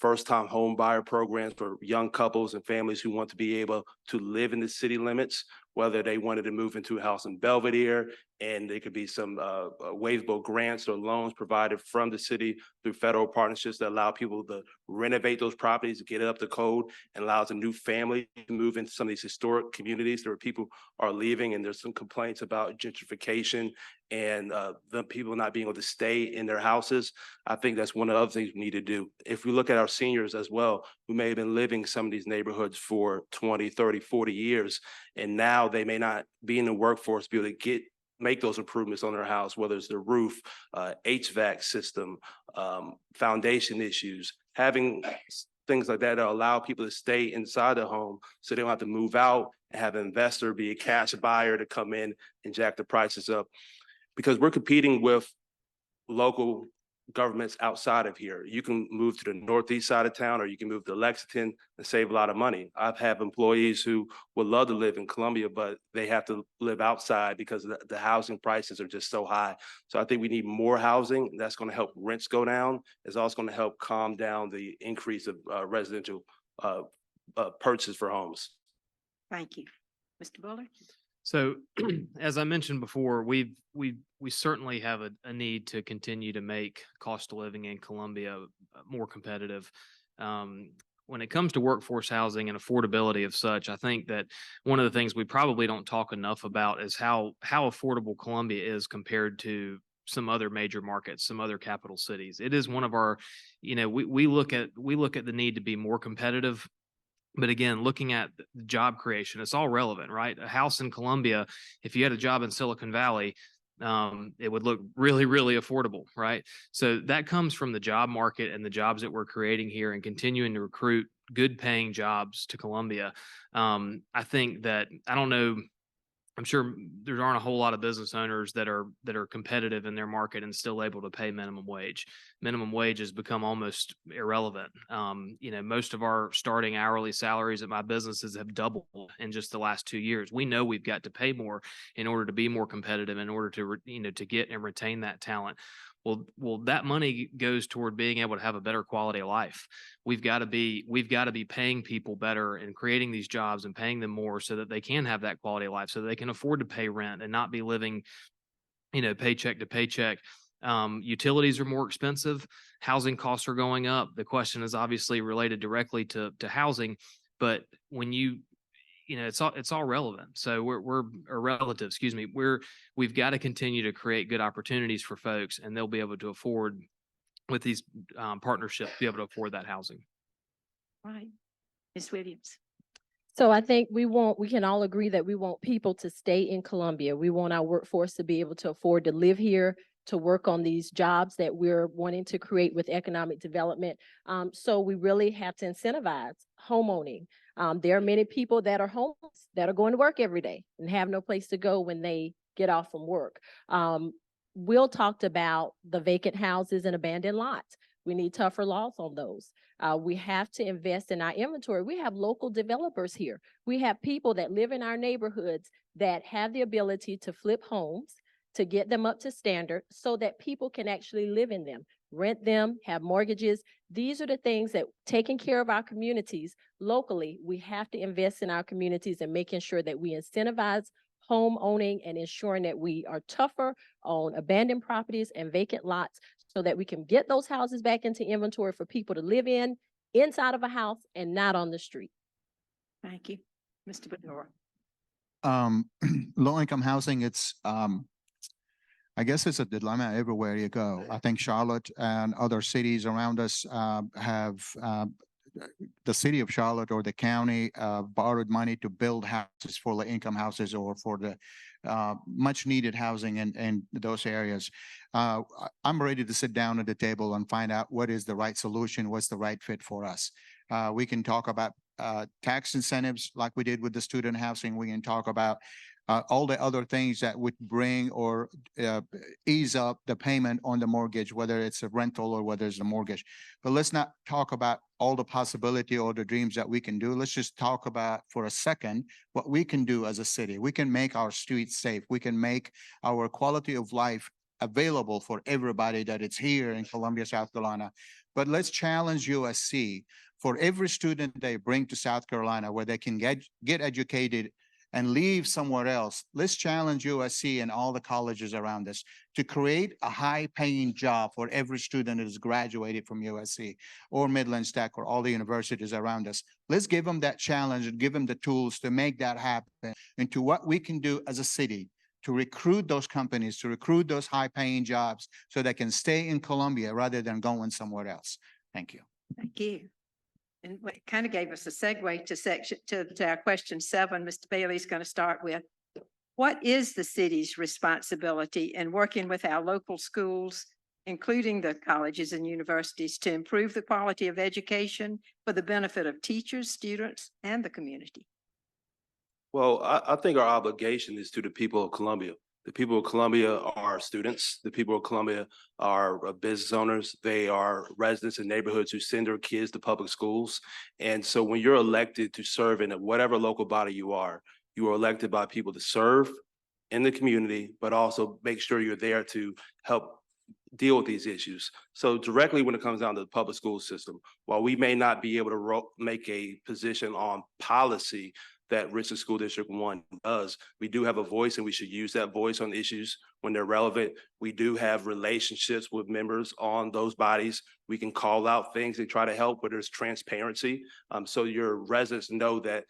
first-time home buyer programs for young couples and families who want to be able to live in the city limits, whether they wanted to move into a house in Belvedere, and there could be some waivable grants or loans provided from the city through federal partnerships that allow people to renovate those properties, get it up to code, and allows a new family to move into some of these historic communities where people are leaving, and there's some complaints about gentrification and the people not being able to stay in their houses. I think that's one of the other things we need to do. If we look at our seniors as well, who may have been living some of these neighborhoods for 20, 30, 40 years, and now they may not be in the workforce, be able to make those improvements on their house, whether it's the roof, HVAC system, foundation issues, having things like that allow people to stay inside the home so they don't have to move out and have an investor be a cash buyer to come in and jack the prices up. Because we're competing with local governments outside of here. You can move to the northeast side of town, or you can move to Lexington and save a lot of money. I've had employees who would love to live in Columbia, but they have to live outside because the housing prices are just so high. So I think we need more housing. That's going to help rents go down. It's also going to help calm down the increase of residential purchases for homes. Thank you. Mr. Bullard? So as I mentioned before, we certainly have a need to continue to make cost of living in Columbia more competitive. when it comes to workforce housing and affordability of such, I think that one of the things we probably don't talk enough about is how affordable Columbia is compared to some other major markets, some other capital cities. It is one of our, we look at the need to be more competitive. But again, looking at the job creation, it's all relevant, right? A house in Columbia, if you had a job in Silicon Valley, it would look really, really affordable, right? So that comes from the job market and the jobs that we're creating here and continuing to recruit good paying jobs to Columbia. I think that, I don't know, I'm sure there aren't a whole lot of business owners that are competitive in their market and still able to pay minimum wage. Minimum wage has become almost irrelevant. Most of our starting hourly salaries at my businesses have doubled in just the last 2 years. We know we've got to pay more in order to be more competitive, in order to to get and retain that talent. Well, that money goes toward being able to have a better quality of life. We've got to be paying people better and creating these jobs and paying them more so that they can have that quality of life, so that they can afford to pay rent and not be living, paycheck to paycheck. Utilities are more expensive. Housing costs are going up. The question is obviously related directly to housing, but when it's all relevant. So we're relative, excuse me. We've got to continue to create good opportunities for folks, and they'll be able to afford, with these partnerships, be able to afford that housing. Right. Ms. Williams. So I think we can all agree that we want people to stay in Columbia. We want our workforce to be able to afford to live here, to work on these jobs that we're wanting to create with economic development. So we really have to incentivize homeowning. There are many people that are homeless that are going to work every day and have no place to go when they get off from work. Will talked about the vacant houses and abandoned lots. We need tougher laws on those. We have to invest in our inventory. We have local developers here. We have people that live in our neighborhoods that have the ability to flip homes, to get them up to standard so that people can actually live in them, rent them, have mortgages. These are the things that, taking care of our communities locally, we have to invest in our communities and making sure that we incentivize home owning and ensuring that we are tougher on abandoned properties and vacant lots so that we can get those houses back into inventory for people to live in, inside of a house and not on the street. Thank you. Mr. Bedore. Low-income housing, I guess it's a dilemma everywhere you go. I think Charlotte and other cities around us have the city of Charlotte or the county borrowed money to build houses for low-income houses or for the much needed housing in those areas. I'm ready to sit down at the table and find out what is the right solution, what's the right fit for us. We can talk about tax incentives like we did with the student housing. We can talk about all the other things that would bring or ease up the payment on the mortgage, whether it's a rental or whether it's a mortgage. But let's not talk about all the possibility or the dreams that we can do. Let's just talk about for a second what we can do as a city. We can make our streets safe. We can make our quality of life available for everybody that it's here in Columbia, South Carolina. But let's challenge USC for every student they bring to South Carolina where they can get educated and leave somewhere else. Let's challenge USC and all the colleges around us to create a high-paying job for every student that has graduated from USC or Midlands Tech or all the universities around us. Let's give them that challenge and give them the tools to make that happen into what we can do as a city to recruit those companies, to recruit those high-paying jobs so they can stay in Columbia rather than going somewhere else. Thank you. Thank you. And it kind of gave us a segue to our question 7. Mr. Bailey's going to start with, what is the city's responsibility in working with our local schools, including the colleges and universities, to improve the quality of education for the benefit of teachers, students, and the community? Well, I think our obligation is to the people of Columbia. The people of Columbia are students. The people of Columbia are business owners. They are residents in neighborhoods who send their kids to public schools. And so when you're elected to serve in whatever local body you are elected by people to serve in the community, but also make sure you're there to help deal with these issues. So directly when it comes down to the public school system, while we may not be able to make a position on policy, that Richland School District 1 does. We do have a voice, and we should use that voice on issues when they're relevant. We do have relationships with members on those bodies. We can call out things and try to help where there's transparency. So your residents know that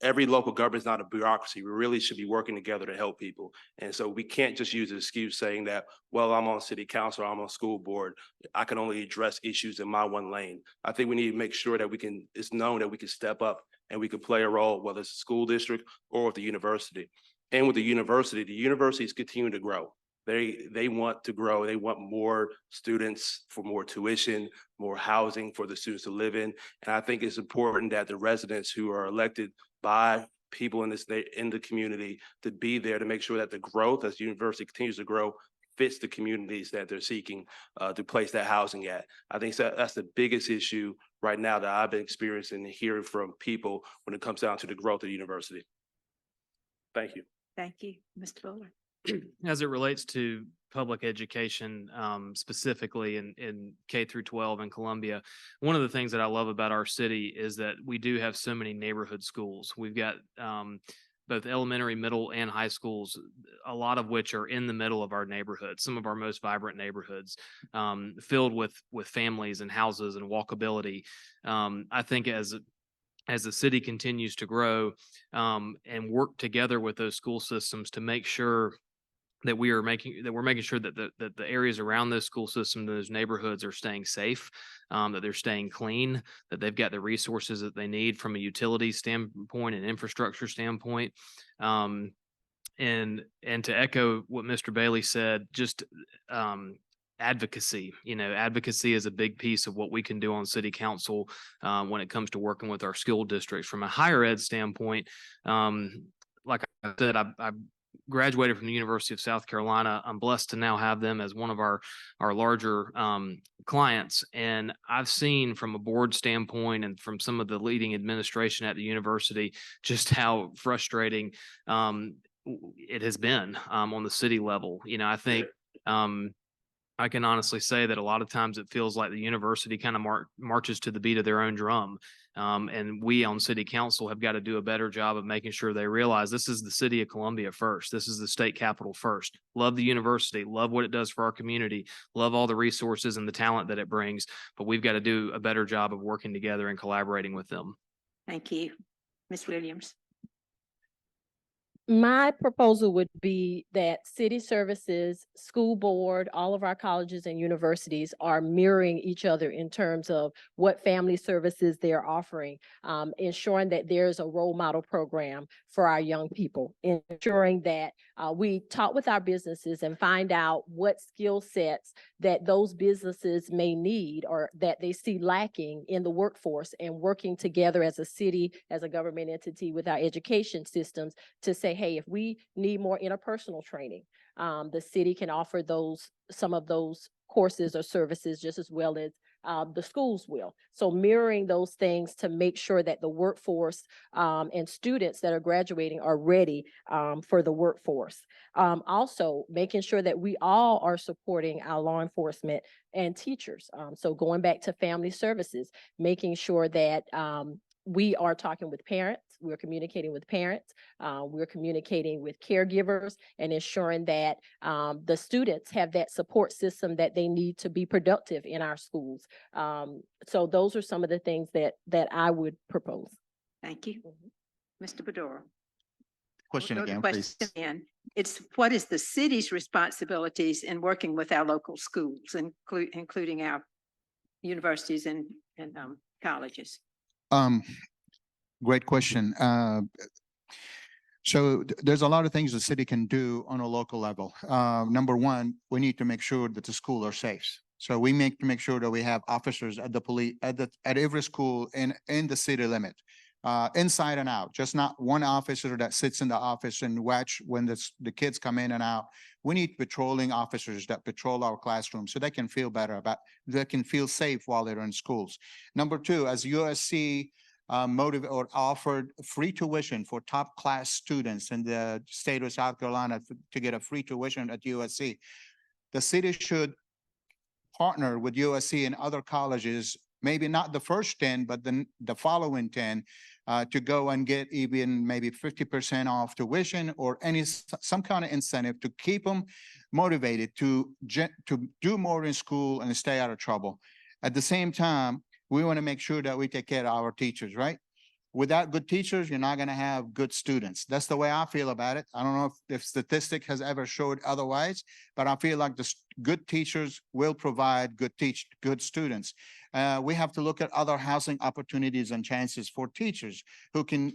every local government is not a bureaucracy. We really should be working together to help people. And so we can't just use an excuse saying that, well, I'm on city council, I'm on school board, I can only address issues in my one lane. I think we need to make sure that it's known that we can step up and we can play a role, whether it's a school district or with the university. And with the universities continue to grow. They want to grow. They want more students for more tuition, more housing for the students to live in. And I think it's important that the residents who are elected by people in the community to be there to make sure that the growth as the university continues to grow fits the communities that they're seeking to place that housing at. I think that's the biggest issue right now that I've been experiencing and hearing from people when it comes down to the growth of the university. Thank you. Thank you, Mr. Fuller. As it relates to public education, specifically in K through 12 in Columbia, one of the things that I love about our city is that we do have so many neighborhood schools. We've got both elementary, middle, and high schools, a lot of which are in the middle of our neighborhoods, some of our most vibrant neighborhoods, filled with families and houses and walkability. I think as the city continues to grow and work together with those school systems to make sure that we're making sure that the areas around those school systems, those neighborhoods are staying safe, that they're staying clean, that they've got the resources that they need from a utility standpoint and infrastructure standpoint. And to echo what Mr. Bailey said, just advocacy. Advocacy is a big piece of what we can do on city council when it comes to working with our school districts. From a higher ed standpoint, like I said, I graduated from the University of South Carolina. I'm blessed to now have them as one of our larger clients. And I've seen from a board standpoint and from some of the leading administration at the university, just how frustrating it has been on the city level. I think I can honestly say that a lot of times it feels like the university kind of marches to the beat of their own drum. And we on city council have got to do a better job of making sure they realize this is the city of Columbia first. This is the state capital first. Love the university, love what it does for our community, love all the resources and the talent that it brings, but we've got to do a better job of working together and collaborating with them. Thank you. Ms. Williams. My proposal would be that city services, school board, all of our colleges and universities are mirroring each other in terms of what family services they're offering, ensuring that there's a role model program for our young people, ensuring that we talk with our businesses and find out what skill sets that those businesses may need or that they see lacking in the workforce, and working together as a city, as a government entity with our education systems to say, hey, if we need more interpersonal training, the city can offer some of those courses or services just as well as the schools will. So mirroring those things to make sure that the workforce and students that are graduating are ready for the workforce. Also making sure that we all are supporting our law enforcement and teachers. So going back to family services, making sure that we are talking with parents, we're communicating with parents, we're communicating with caregivers, and ensuring that the students have that support system that they need to be productive in our schools. So those are some of the things that I would propose. Thank you. Mr. Bedora. Question We'll go to again, question please. again. It's what is the city's responsibilities in working with our local schools, including our universities and colleges? Great question. So there's a lot of things the city can do on a local level. Number one, we need to make sure that the schools are safe. So we make sure that we have officers at the police at every school in the city limit, inside and out. Just not one officer that sits in the office and watch when the kids come in and out. We need patrolling officers that patrol our classrooms so they can feel better they can feel safe while they're in schools. Number two, as USC offered free tuition for top class students in the state of South Carolina to get a free tuition at USC. The city should partner with USC and other colleges, maybe not the first 10, but the following 10, to go and get even maybe 50% off tuition or some kind of incentive to keep them motivated to do more in school and stay out of trouble. At the same time, we want to make sure that we take care of our teachers, right? Without good teachers, you're not going to have good students. That's the way I feel about it. I don't know if statistic has ever showed otherwise, but I feel like the good teachers will provide good students. We have to look at other housing opportunities and chances for teachers who can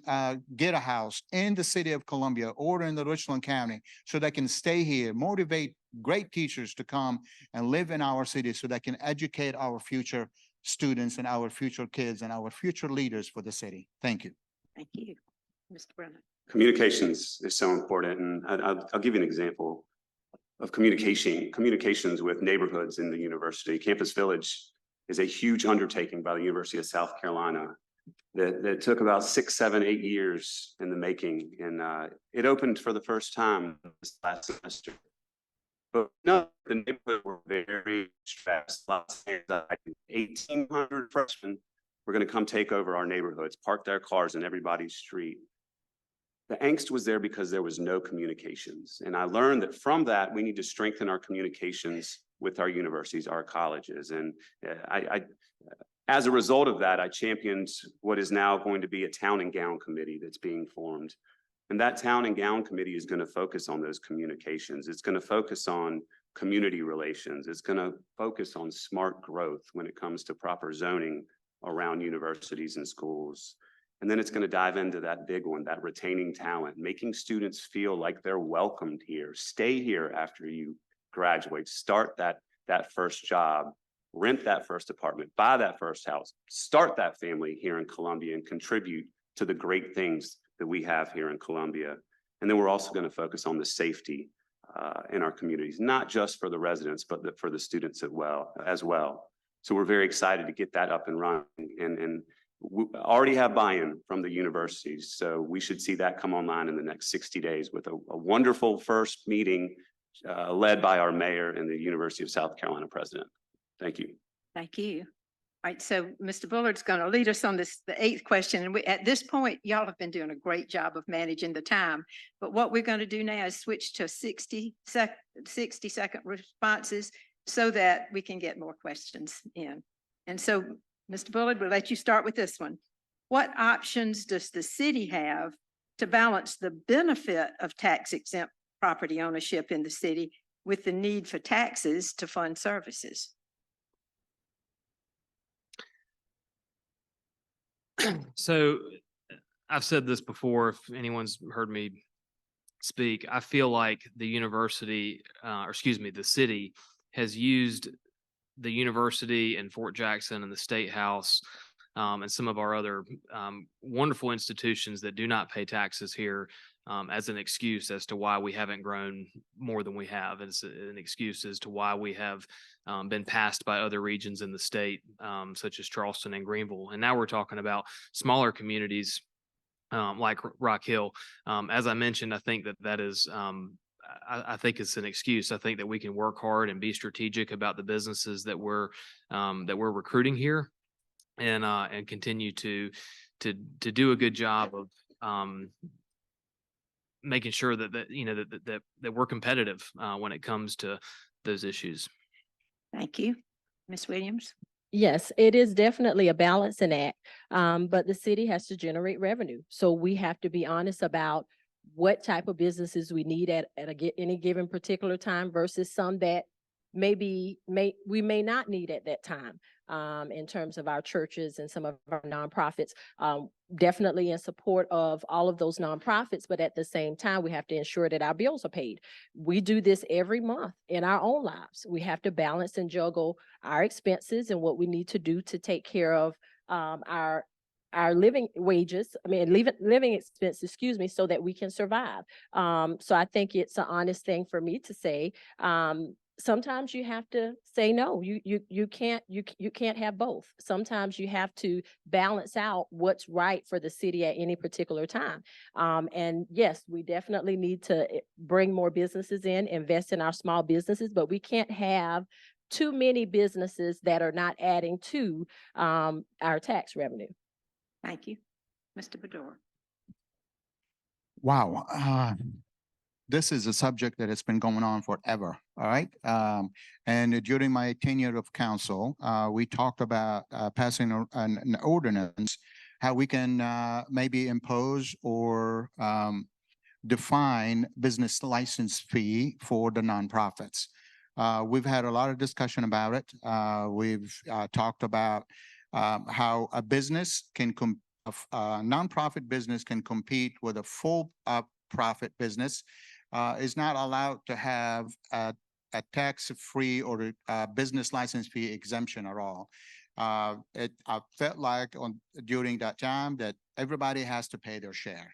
get a house in the city of Columbia or in the Richland County so they can stay here, motivate great teachers to come and live in our city so they can educate our future students and our future kids and our future leaders for the city. Thank you. Thank you. Mr. Brennan. Communications is so important, and I'll give you an example of communications with neighborhoods in the university. Campus Village is a huge undertaking by the University of South Carolina that took about 6, 7, 8 years in the making, and it opened for the first time this last semester. But no, the neighborhood were very stressed. Lots of 1,800 freshmen were going to come take over our neighborhoods, park their cars in everybody's street. The angst was there because there was no communications. And I learned that from that, we need to strengthen our communications with our universities, our colleges. And as a result of that, I championed what is now going to be a town and gown committee that's being formed. And that town and gown committee is going to focus on those communications. It's going to focus on community relations. It's going to focus on smart growth when it comes to proper zoning around universities and schools. And then it's going to dive into that big one, that retaining talent, making students feel like they're welcomed here. Stay here after you graduate, start that first job, rent that first apartment, buy that first house, start that family here in Columbia and contribute to the great things that we have here in Columbia. And then we're also going to focus on the safety in our communities, not just for the residents, but for the students as well. So we're very excited to get that up and running, and we already have buy-in from the universities. So we should see that come online in the next 60 days with a wonderful first meeting led by our mayor and the University of South Carolina president. Thank you. Thank you. All right, so Mr. Bullard's going to lead us on the 8th question. And at this point, y'all have been doing a great job of managing the time. But what we're going to do now is switch to 60-second responses so that we can get more questions in. And so, Mr. Bullard, we'll let you start with this one. What options does the city have to balance the benefit of tax-exempt property ownership in the city with the need for taxes to fund services? So I've said this before, if anyone's heard me speak, I feel like the university, the city has used the university and Fort Jackson and the State House and some of our other wonderful institutions that do not pay taxes here as an excuse as to why we haven't grown more than we have. It's an excuse as to why we have been passed by other regions in the state, such as Charleston and Greenville. And now we're talking about smaller communities like Rock Hill. As I mentioned, I think that is, I think it's an excuse. I think that we can work hard and be strategic about the businesses that we're recruiting here, and continue to do a good job of making sure that we're competitive when it comes to those issues. Thank you. Ms. Williams? Yes, it is definitely a balancing act, but the city has to generate revenue. So we have to be honest about what type of businesses we need at any given particular time versus some that we may not need at that time, in terms of our churches and some of our nonprofits. Definitely in support of all of those nonprofits, but at the same time, we have to ensure that our bills are paid. We do this every month in our own lives. We have to balance and juggle our expenses and what we need to do to take care of our living wages, living expenses, so that we can survive. So I think it's an honest thing for me to say, sometimes you have to say no. You can't have both. Sometimes you have to balance out what's right for the city at any particular time. And yes, we definitely need to bring more businesses in, invest in our small businesses, but we can't have too many businesses that are not adding to our tax revenue. Thank you. Mr. Bedore. Wow, this is a subject that has been going on forever, all right? And during my tenure of council, we talked about passing an ordinance, how we can maybe impose or define business license fee for the nonprofits. We've had a lot of discussion about it. We've talked about how a business can a nonprofit business can compete with a full profit business, is not allowed to have a tax-free or a business license fee exemption at all. I felt like during that time that everybody has to pay their share.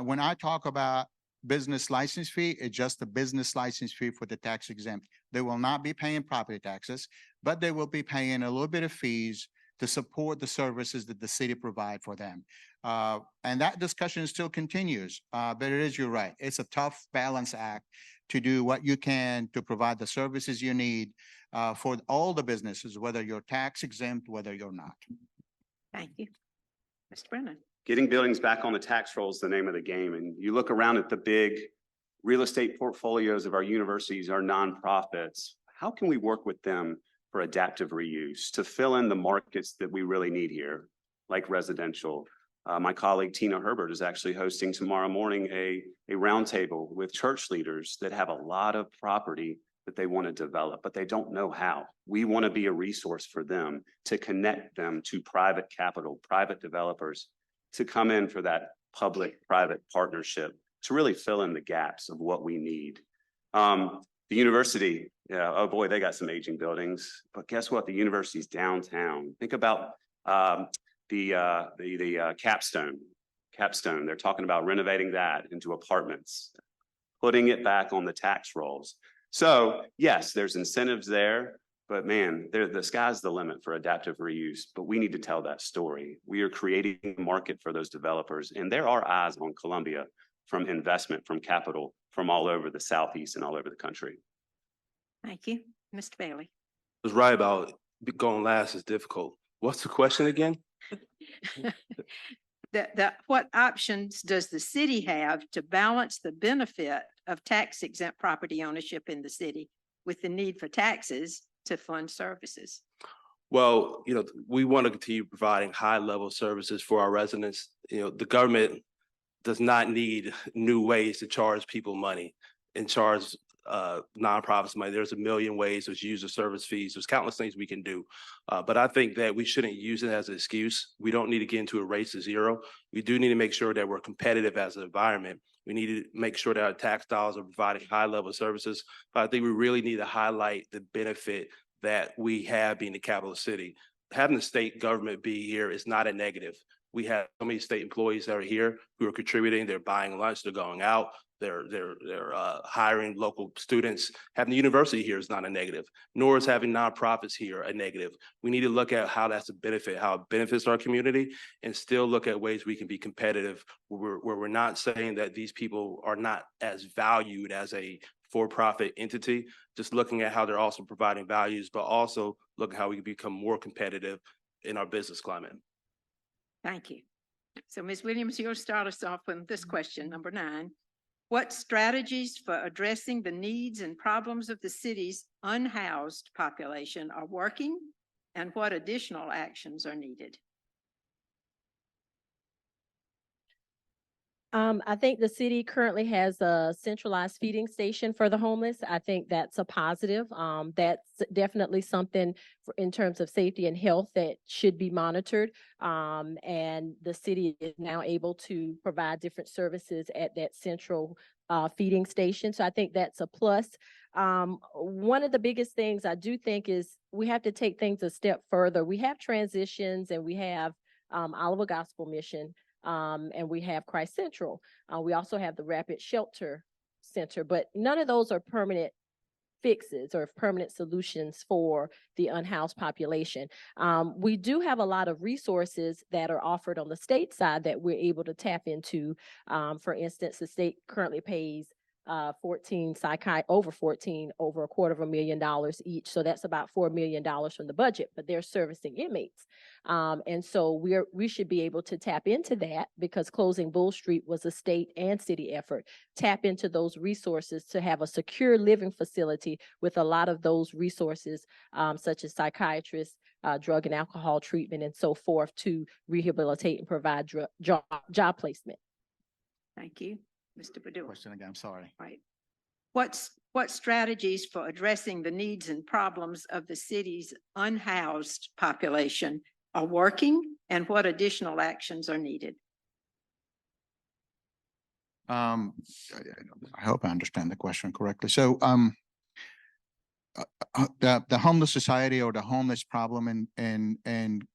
When I talk about business license fee, it's just a business license fee for the tax exempt. They will not be paying property taxes, but they will be paying a little bit of fees to support the services that the city provide for them. And that discussion still continues, but it is, you're right, it's a tough balance act to do what you can to provide the services you need for all the businesses, whether you're tax exempt, whether you're not. Thank you. Mr. Brennan. Getting buildings back on the tax roll is the name of the game. And you look around at the big real estate portfolios of our universities, our nonprofits, how can we work with them for adaptive reuse to fill in the markets that we really need here, like residential? My colleague Tina Herbert is actually hosting tomorrow morning a roundtable with church leaders that have a lot of property that they want to develop, but they don't know how. We want to be a resource for them to connect them to private capital, private developers to come in for that public-private partnership to really fill in the gaps of what we need. The university, yeah, oh boy, they got some aging buildings, but guess what? The university's downtown. Think about the Capstone. Capstone, they're talking about renovating that into apartments, putting it back on the tax rolls. So yes, there's incentives there, but man, the sky's the limit for adaptive reuse, but we need to tell that story. We are creating a market for those developers, and there are eyes on Columbia from investment, from capital, from all over the Southeast and all over the country. Thank you. Mr. Bailey. Was right about going last is difficult. What's the question again? What options does the city have to balance the benefit of tax exempt property ownership in the city with the need for taxes to fund services? Well, we want to continue providing high level services for our residents. The government does not need new ways to charge people money and charge nonprofits money. There's a million ways. There's user service fees. There's countless things we can do. But I think that we shouldn't use it as an excuse. We don't need to get into a race to zero. We do need to make sure that we're competitive as an environment. We need to make sure that our tax dollars are providing high level services. But I think we really need to highlight the benefit that we have being the capital city. Having the state government be here is not a negative. We have so many state employees that are here who are contributing. They're buying lunch. They're going out. They're hiring local students. Having the university here is not a negative, nor is having nonprofits here a negative. We need to look at how that's a benefit, how it benefits our community, and still look at ways we can be competitive where we're not saying that these people are not as valued as a for-profit entity, just looking at how they're also providing values, but also looking at how we can become more competitive in our business climate. Thank you. So Ms. Williams, you'll start us off with this question, number 9. What strategies for addressing the needs and problems of the city's unhoused population are working, and what additional actions are needed? I think the city currently has a centralized feeding station for the homeless. I think that's a positive. That's definitely something in terms of safety and health that should be monitored. And the city is now able to provide different services at that central feeding station. So I think that's a plus. One of the biggest things I do think is we have to take things a step further. We have transitions, and we have Oliver Gospel Mission. And we have Christ Central. We also have the Rapid Shelter Center, but none of those are permanent fixes or permanent solutions for the unhoused population. We do have a lot of resources that are offered on the state side that we're able to tap into. For instance, the state currently pays over $250,000 each. So that's about $4 million from the budget, but they're servicing inmates. And so we should be able to tap into that, because closing Bull Street was a state and city effort. Tap into those resources to have a secure living facility with a lot of those resources, such as psychiatrists, drug and alcohol treatment, and so forth, to rehabilitate and provide job placement. Thank you. Mr. Baddour. Question again, I'm sorry. Right. What strategies for addressing the needs and problems of the city's unhoused population are working, and what additional actions are needed? I hope I understand the question correctly. So, the homeless society, or the homeless problem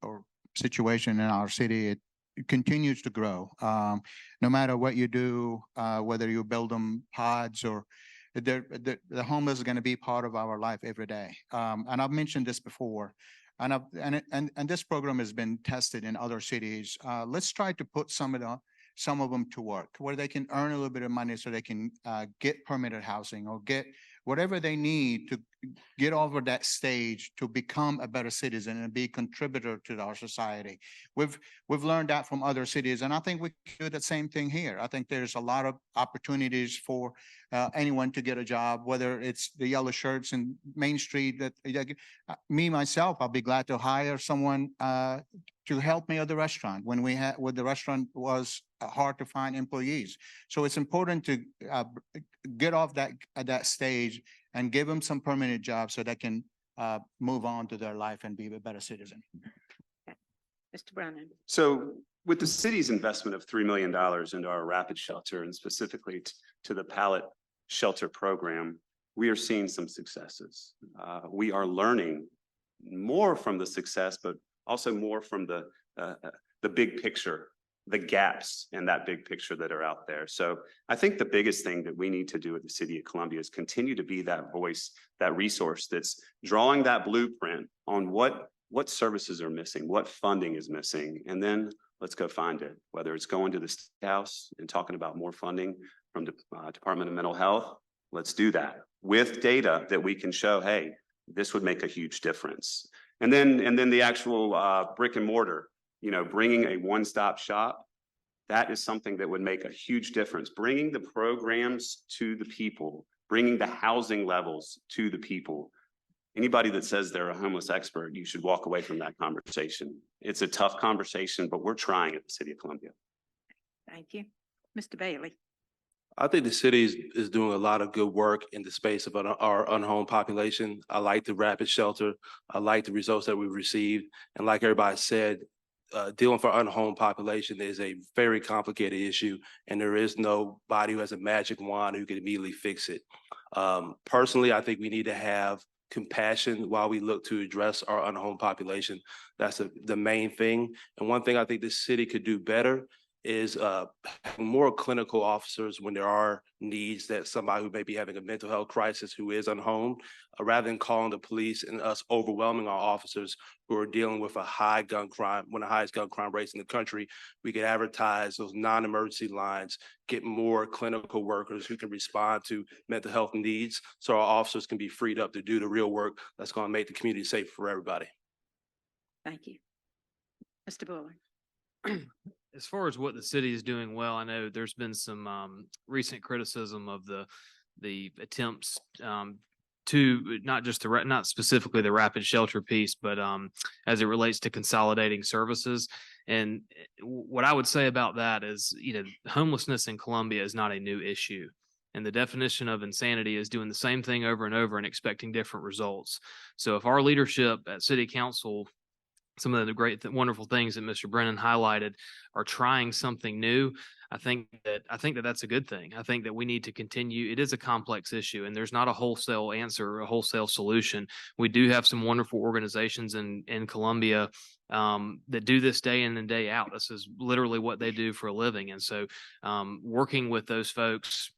or situation in our city, it continues to grow. No matter what you do, whether you build them pods or the homeless is going to be part of our life every day. And I've mentioned this before, and this program has been tested in other cities. Let's try to put some of them to work where they can earn a little bit of money, so they can get permanent housing or get whatever they need to get over that stage to become a better citizen and be a contributor to our society. We've learned that from other cities, and I think we can do the same thing here. I think there's a lot of opportunities for anyone to get a job, whether it's the yellow shirts in Main Street. Me, myself, I'll be glad to hire someone to help me at the restaurant when the restaurant was hard to find employees. So it's important to get off that stage and give them some permanent jobs so they can move on to their life and be a better citizen. Mr. Brannan. So with the city's investment of $3 million into our rapid shelter, and specifically to the pallet shelter program, we are seeing some successes. We are learning more from the success, but also more from the big picture, the gaps in that big picture that are out there. So I think the biggest thing that we need to do at the City of Columbia is continue to be that voice, that resource that's drawing that blueprint on what services are missing, what funding is missing, and then let's go find it. Whether it's going to the State House and talking about more funding from the Department of Mental Health, let's do that with data that we can show, hey, this would make a huge difference. And then the actual brick and mortar, bringing a one-stop shop, that is something that would make a huge difference. Bringing the programs to the people, bringing the housing levels to the people. Anybody that says they're a homeless expert, you should walk away from that conversation. It's a tough conversation, but we're trying at the City of Columbia. Thank you. Mr. Bailey. I think the city is doing a lot of good work in the space of our unhomed population. I like the rapid shelter. I like the results that we've received. And like everybody said, dealing for unhomed population is a very complicated issue, and there is nobody who has a magic wand who can immediately fix it. Personally, I think we need to have compassion while we look to address our unhomed population. That's the main thing. And one thing I think the city could do better is having more clinical officers when there are needs, that somebody who may be having a mental health crisis who is unhomed, rather than calling the police and us overwhelming our officers who are dealing with a high gun crime, one of the highest gun crime rates in the country. We could advertise those non-emergency lines, get more clinical workers who can respond to mental health needs, so our officers can be freed up to do the real work that's going to make the community safe for everybody. Thank you. Mr. Buller. As far as what the city is doing well, I know there's been some recent criticism of the attempts to not specifically the rapid shelter piece, but as it relates to consolidating services. And what I would say about that is, homelessness in Columbia is not a new issue. And the definition of insanity is doing the same thing over and over and expecting different results. So if our leadership at City Council, some of the great, wonderful things that Mr. Brennan highlighted, are trying something new, I think that that's a good thing. I think that we need to continue. It is a complex issue, and there's not a wholesale answer, a wholesale solution. We do have some wonderful organizations in Columbia that do this day in and day out. This is literally what they do for a living. And so working with those folks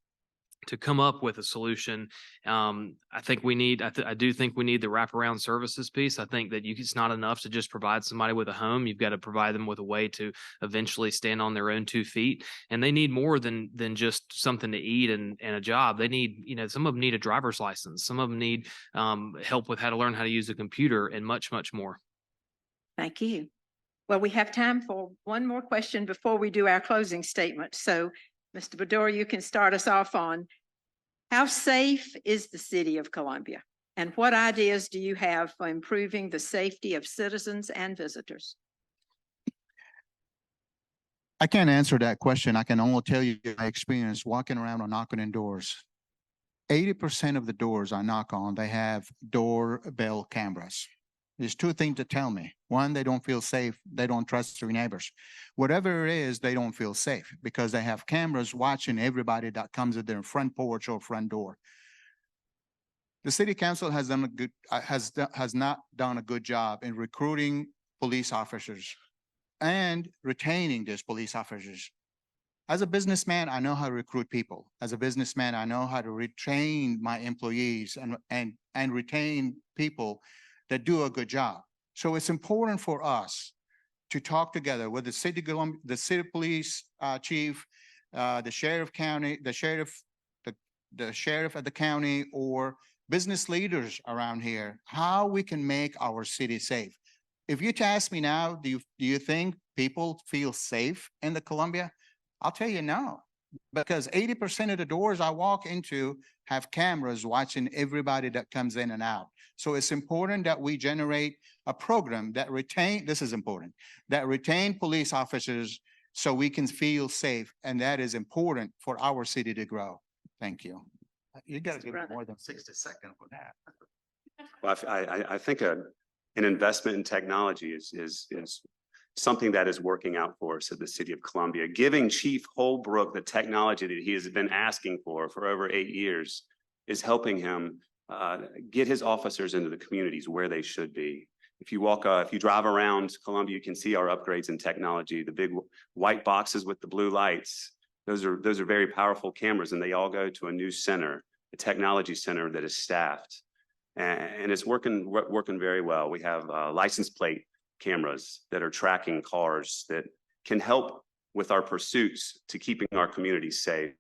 to come up with a solution. I think we need, I do think we need the wraparound services piece. I think that it's not enough to just provide somebody with a home. You've got to provide them with a way to eventually stand on their own 2 feet. And they need more than just something to eat and a job. They need, some of them need a driver's license. Some of them need help with how to learn how to use a computer and much, much more. Thank you. Well, we have time for one more question before we do our closing statement. So, Mr. Bedore, you can start us off on how safe is the city of Columbia? And what ideas do you have for improving the safety of citizens and visitors? I can't answer that question. I can only tell you my experience walking around or knocking on doors. 80% of the doors I knock on, they have doorbell cameras. There's 2 things to tell me. One, they don't feel safe. They don't trust their neighbors. Whatever it is, they don't feel safe because they have cameras watching everybody that comes at their front porch or front door. The city council has done a good, has not done a good job in recruiting police officers and retaining these police officers. As a businessman, I know how to recruit people. As a businessman, I know how to retrain my employees and retain people that do a good job. So it's important for us to talk together with the city police chief, the sheriff at the county, or business leaders around here, how we can make our city safe. If you ask me now, do you think people feel safe in the Columbia? I'll tell you no, because 80% of the doors I walk into have cameras watching everybody that comes in and out. So it's important that we generate a program that this is important, that retain police officers so we can feel safe. And that is important for our city to grow. Thank you. You got to give me more than 60 seconds for that. Well, I think an investment in technology is something that is working out for us at the city of Columbia. Giving Chief Holbrook the technology that he has been asking for over 8 years is helping him get his officers into the communities where they should be. If you drive around Columbia, you can see our upgrades in technology. The big white boxes with the blue lights, those are very powerful cameras, and they all go to a new center, a technology center that is staffed, and it's working very well. We have license plate cameras that are tracking cars that can help with our pursuits to keeping our communities safe.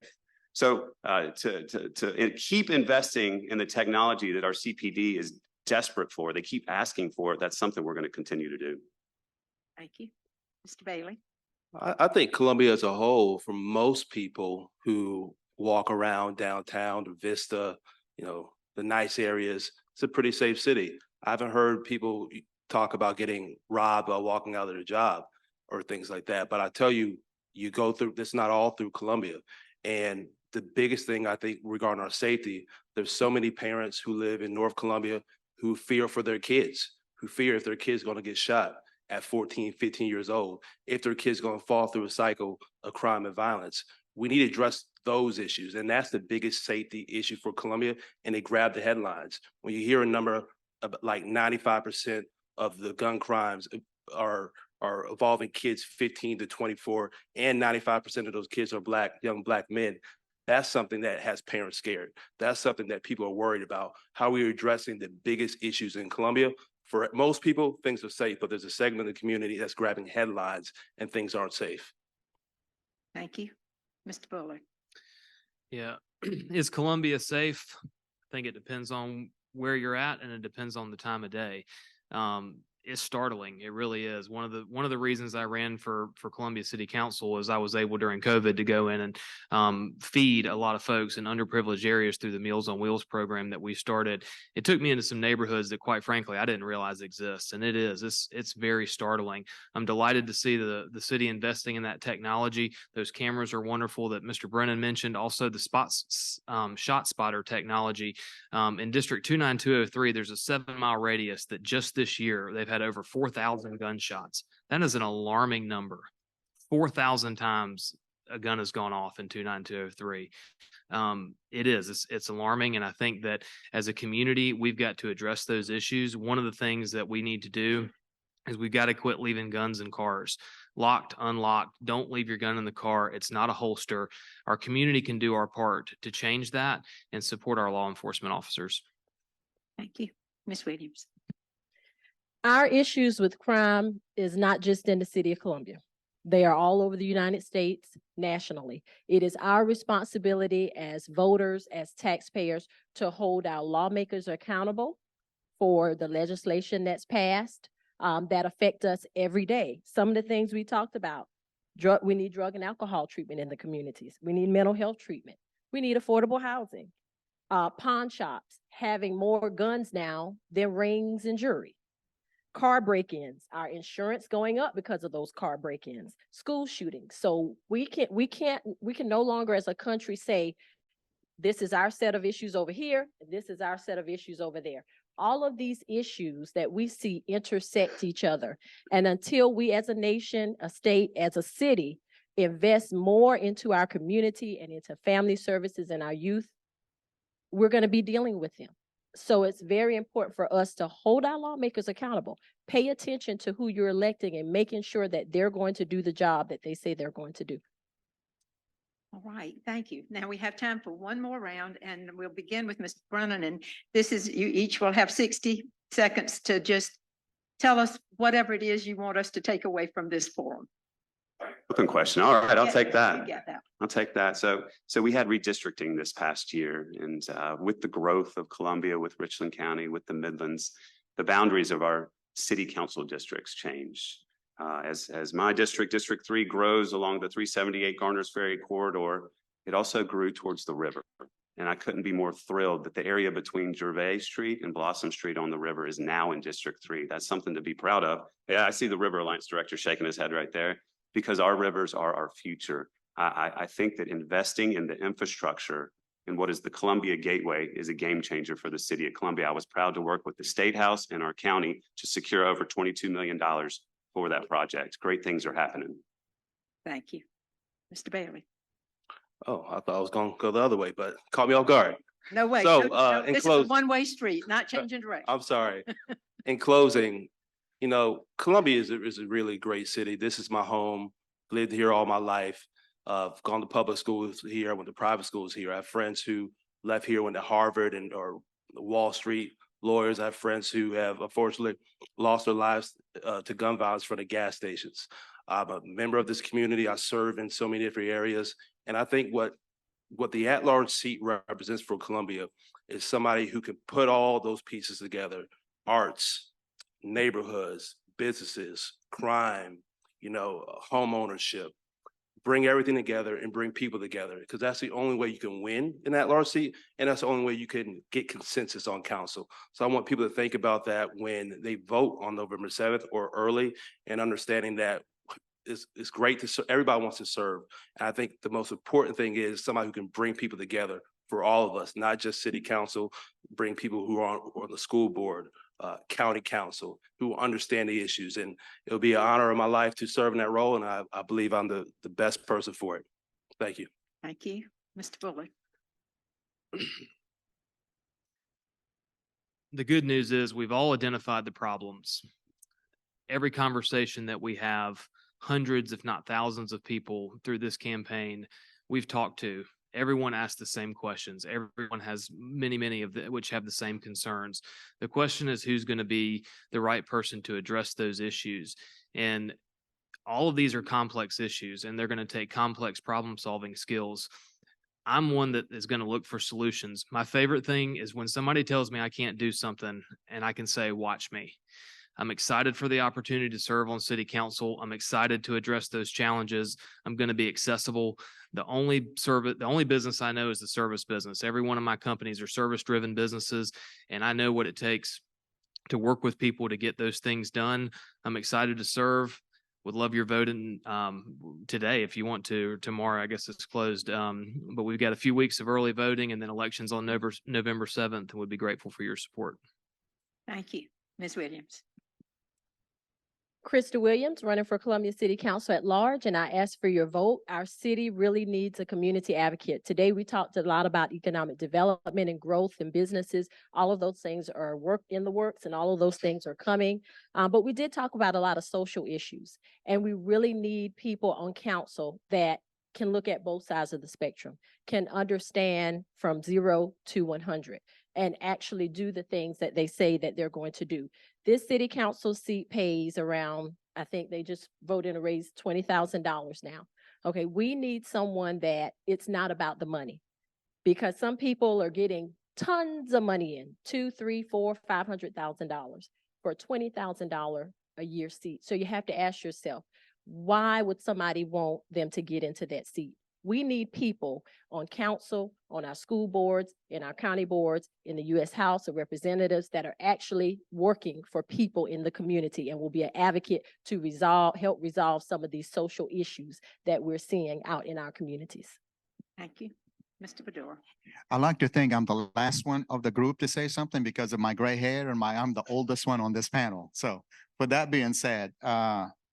So to keep investing in the technology that our CPD is desperate for, they keep asking for it, that's something we're going to continue to do. Thank you. Mr. Bailey. I think Columbia as a whole, for most people who walk around downtown, the Vista, the nice areas, it's a pretty safe city. I haven't heard people talk about getting robbed while walking out of their job or things like that. But I tell you, you go through, this not all through Columbia. And the biggest thing I think regarding our safety, there's so many parents who live in North Columbia who fear for their kids, who fear if their kid's going to get shot at 14, 15 years old, if their kid's going to fall through a cycle of crime and violence. We need to address those issues. And that's the biggest safety issue for Columbia. And they grab the headlines. When you hear a number of like 95% of the gun crimes are involving kids 15 to 24, and 95% of those kids are young black men. That's something that has parents scared. That's something that people are worried about. How are we addressing the biggest issues in Columbia? For most people, things are safe, but there's a segment of the community that's grabbing headlines and things aren't safe. Thank you. Mr. Bullard. Yeah. Is Columbia safe? I think it depends on where you're at, and it depends on the time of day. It's startling. It really is. One of the reasons I ran for Columbia City Council was I was able during COVID to go in and feed a lot of folks in underprivileged areas through the Meals on Wheels program that we started. It took me into some neighborhoods that, quite frankly, I didn't realize exist, and it's very startling. I'm delighted to see the city investing in that technology. Those cameras are wonderful that Mr. Brennan mentioned. Also, the shot spotter technology in District 29203. There's a 7-mile radius that just this year they've had over 4,000 gunshots. That is an alarming number. 4,000 times a gun has gone off in 29203. It's alarming. And I think that as a community, we've got to address those issues. One of the things that we need to do is we've got to quit leaving guns in cars. Locked, unlocked, don't leave your gun in the car. It's not a holster. Our community can do our part to change that and support our law enforcement officers. Thank you. Ms. Williams. Our issues with crime is not just in the city of Columbia. They are all over the United States, nationally. It is our responsibility as voters, as taxpayers, to hold our lawmakers accountable for the legislation that's passed that affect us every day. Some of the things we talked about, we need drug and alcohol treatment in the communities. We need mental health treatment. We need affordable housing. Pawn shops having more guns now than rings and jewelry. Car break-ins, our insurance going up because of those car break-ins, school shootings. So we can no longer as a country say, this is our set of issues over here, and this is our set of issues over there. All of these issues that we see intersect each other. And until we as a nation, a state, as a city, invest more into our community and into family services and our youth, we're going to be dealing with them. So it's very important for us to hold our lawmakers accountable, pay attention to who you're electing and making sure that they're going to do the job that they say they're going to do. All right, thank you. Now we have time for one more round and we'll begin with Mr. Brennan. And this is, you each will have 60 seconds to just tell us whatever it is you want us to take away from this forum. Open question. All right, I'll Yeah, take that. you get that. I'll take that. So we had redistricting this past year, and with the growth of Columbia, with Richland County, with the Midlands, the boundaries of our city council districts change. As my district, District 3, grows along the 378 Garners Ferry corridor, it also grew towards the river. And I couldn't be more thrilled that the area between Gervais Street and Blossom Street on the river is now in District 3. That's something to be proud of. Yeah, I see the River Alliance director shaking his head right there, because our rivers are our future. I think that investing in the infrastructure in what is the Columbia Gateway is a game changer for the city of Columbia. I was proud to work with the State House and our county to secure over $22 million for that project. Great things are happening. Thank you. Mr. Bailey. Oh, I thought I was going to go the other way, but caught me off guard. No way. So, No, in this is a close- one-way street, not changing direction. I'm sorry. In closing, you know, Columbia is a really great city. This is my home. Lived here all my life. Gone to public schools here. I went to private schools here. I have friends who left here, went to Harvard or Wall Street lawyers. I have friends who have unfortunately lost their lives to gun violence from the gas stations. I'm a member of this community. I serve in so many different areas. And I think what the at-large seat represents for Columbia is somebody who can put all those pieces together: arts, neighborhoods, businesses, crime, home ownership, bring everything together and bring people together, because that's the only way you can win in that large seat. And that's the only way you can get consensus on council. So I want people to think about that when they vote on November 7th or early, and understanding that it's great to everybody wants to serve. And I think the most important thing is somebody who can bring people together for all of us, not just city council, bring people who are on the school board, county council, who understand the issues. And it'll be an honor of my life to serve in that role. And I believe I'm the best person for it. Thank you. Thank you. Mr. Fuller. The good news is we've all identified the problems. Every conversation that we have, hundreds, if not thousands of people through this campaign we've talked to, everyone asks the same questions. Everyone has many of which have the same concerns. The question is, who's going to be the right person to address those issues? And all of these are complex issues, and they're going to take complex problem-solving skills. I'm one that is going to look for solutions. My favorite thing is when somebody tells me I can't do something and I can say, watch me. I'm excited for the opportunity to serve on city council. I'm excited to address those challenges. I'm going to be accessible. The only business I know is the service business. Every one of my companies are service-driven businesses, and I know what it takes to work with people to get those things done. I'm excited to serve. Would love your vote today if you want to. Tomorrow, I guess it's closed. But we've got a few weeks of early voting and then elections on November 7th, and would be grateful for your support. Thank you. Ms. Williams. Krista Williams, running for Columbia City Council at Large, and I ask for your vote. Our city really needs a community advocate. Today, we talked a lot about economic development and growth and businesses. All of those things are in the works, and all of those things are coming. But we did talk about a lot of social issues, and we really need people on council that can look at both sides of the spectrum, can understand from 0 to 100, and actually do the things that they say that they're going to do. This city council seat pays around, I think they just voted to raise $20,000 now. Okay, we need someone that it's not about the money, because some people are getting tons of money in, $200,000, $300,000, $400,000, $500,000 for a $20,000 a year seat. So you have to ask yourself, why would somebody want them to get into that seat? We need people on council, on our school boards, in our county boards, in the U.S. House of Representatives that are actually working for people in the community and will be an advocate to help resolve some of these social issues that we're seeing out in our communities. Thank you. Mr. Badura. I like to think I'm the last one of the group to say something because of my gray hair and I'm the oldest one on this panel. So with that being said,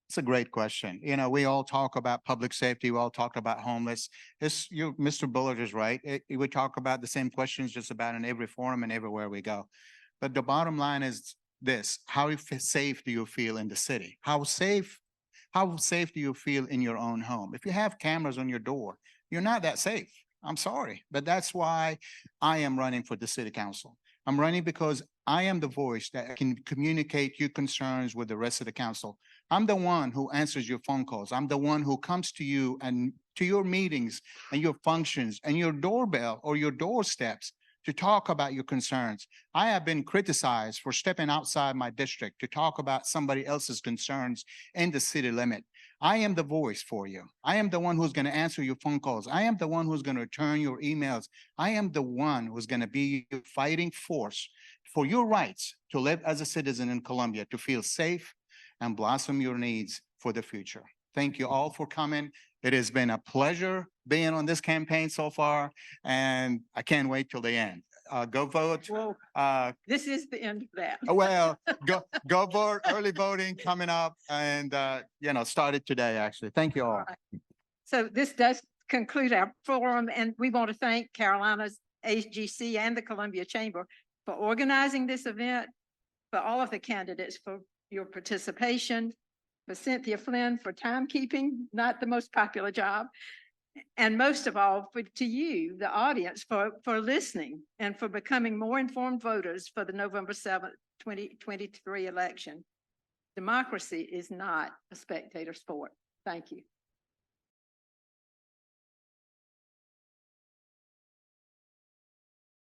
it's a great question. You know, we all talk about public safety. We all talk about homeless. Mr. Bullard is right. We talk about the same questions just about in every forum and everywhere we go. But the bottom line is this: how safe do you feel in the city? How safe do you feel in your own home? If you have cameras on your door, you're not that safe. I'm sorry, but that's why I am running for the city council. I'm running because I am the voice that can communicate your concerns with the rest of the council. I'm the one who answers your phone calls. I'm the one who comes to you and to your meetings and your functions and your doorbell or your doorsteps to talk about your concerns. I have been criticized for stepping outside my district to talk about somebody else's concerns in the city limit. I am the voice for you. I am the one who's going to answer your phone calls. I am the one who's going to return your emails. I am the one who's going to be your fighting force for your rights to live as a citizen in Columbia, to feel safe and blossom your needs for the future. Thank you all for coming. It has been a pleasure being on this campaign so far, and I can't wait till the end. Go vote. This is the end of that. Well, go vote. Early voting coming up, and started today actually. Thank you all. All right. So this does conclude our forum, and we want to thank Carolina's AGC and the Columbia Chamber for organizing this event, for all of the candidates for your participation, for Cynthia Flynn for timekeeping, not the most popular job, and most of all to you, the audience, for listening and for becoming more informed voters for the November 7th, 2023 election. Democracy is not a spectator sport. Thank you.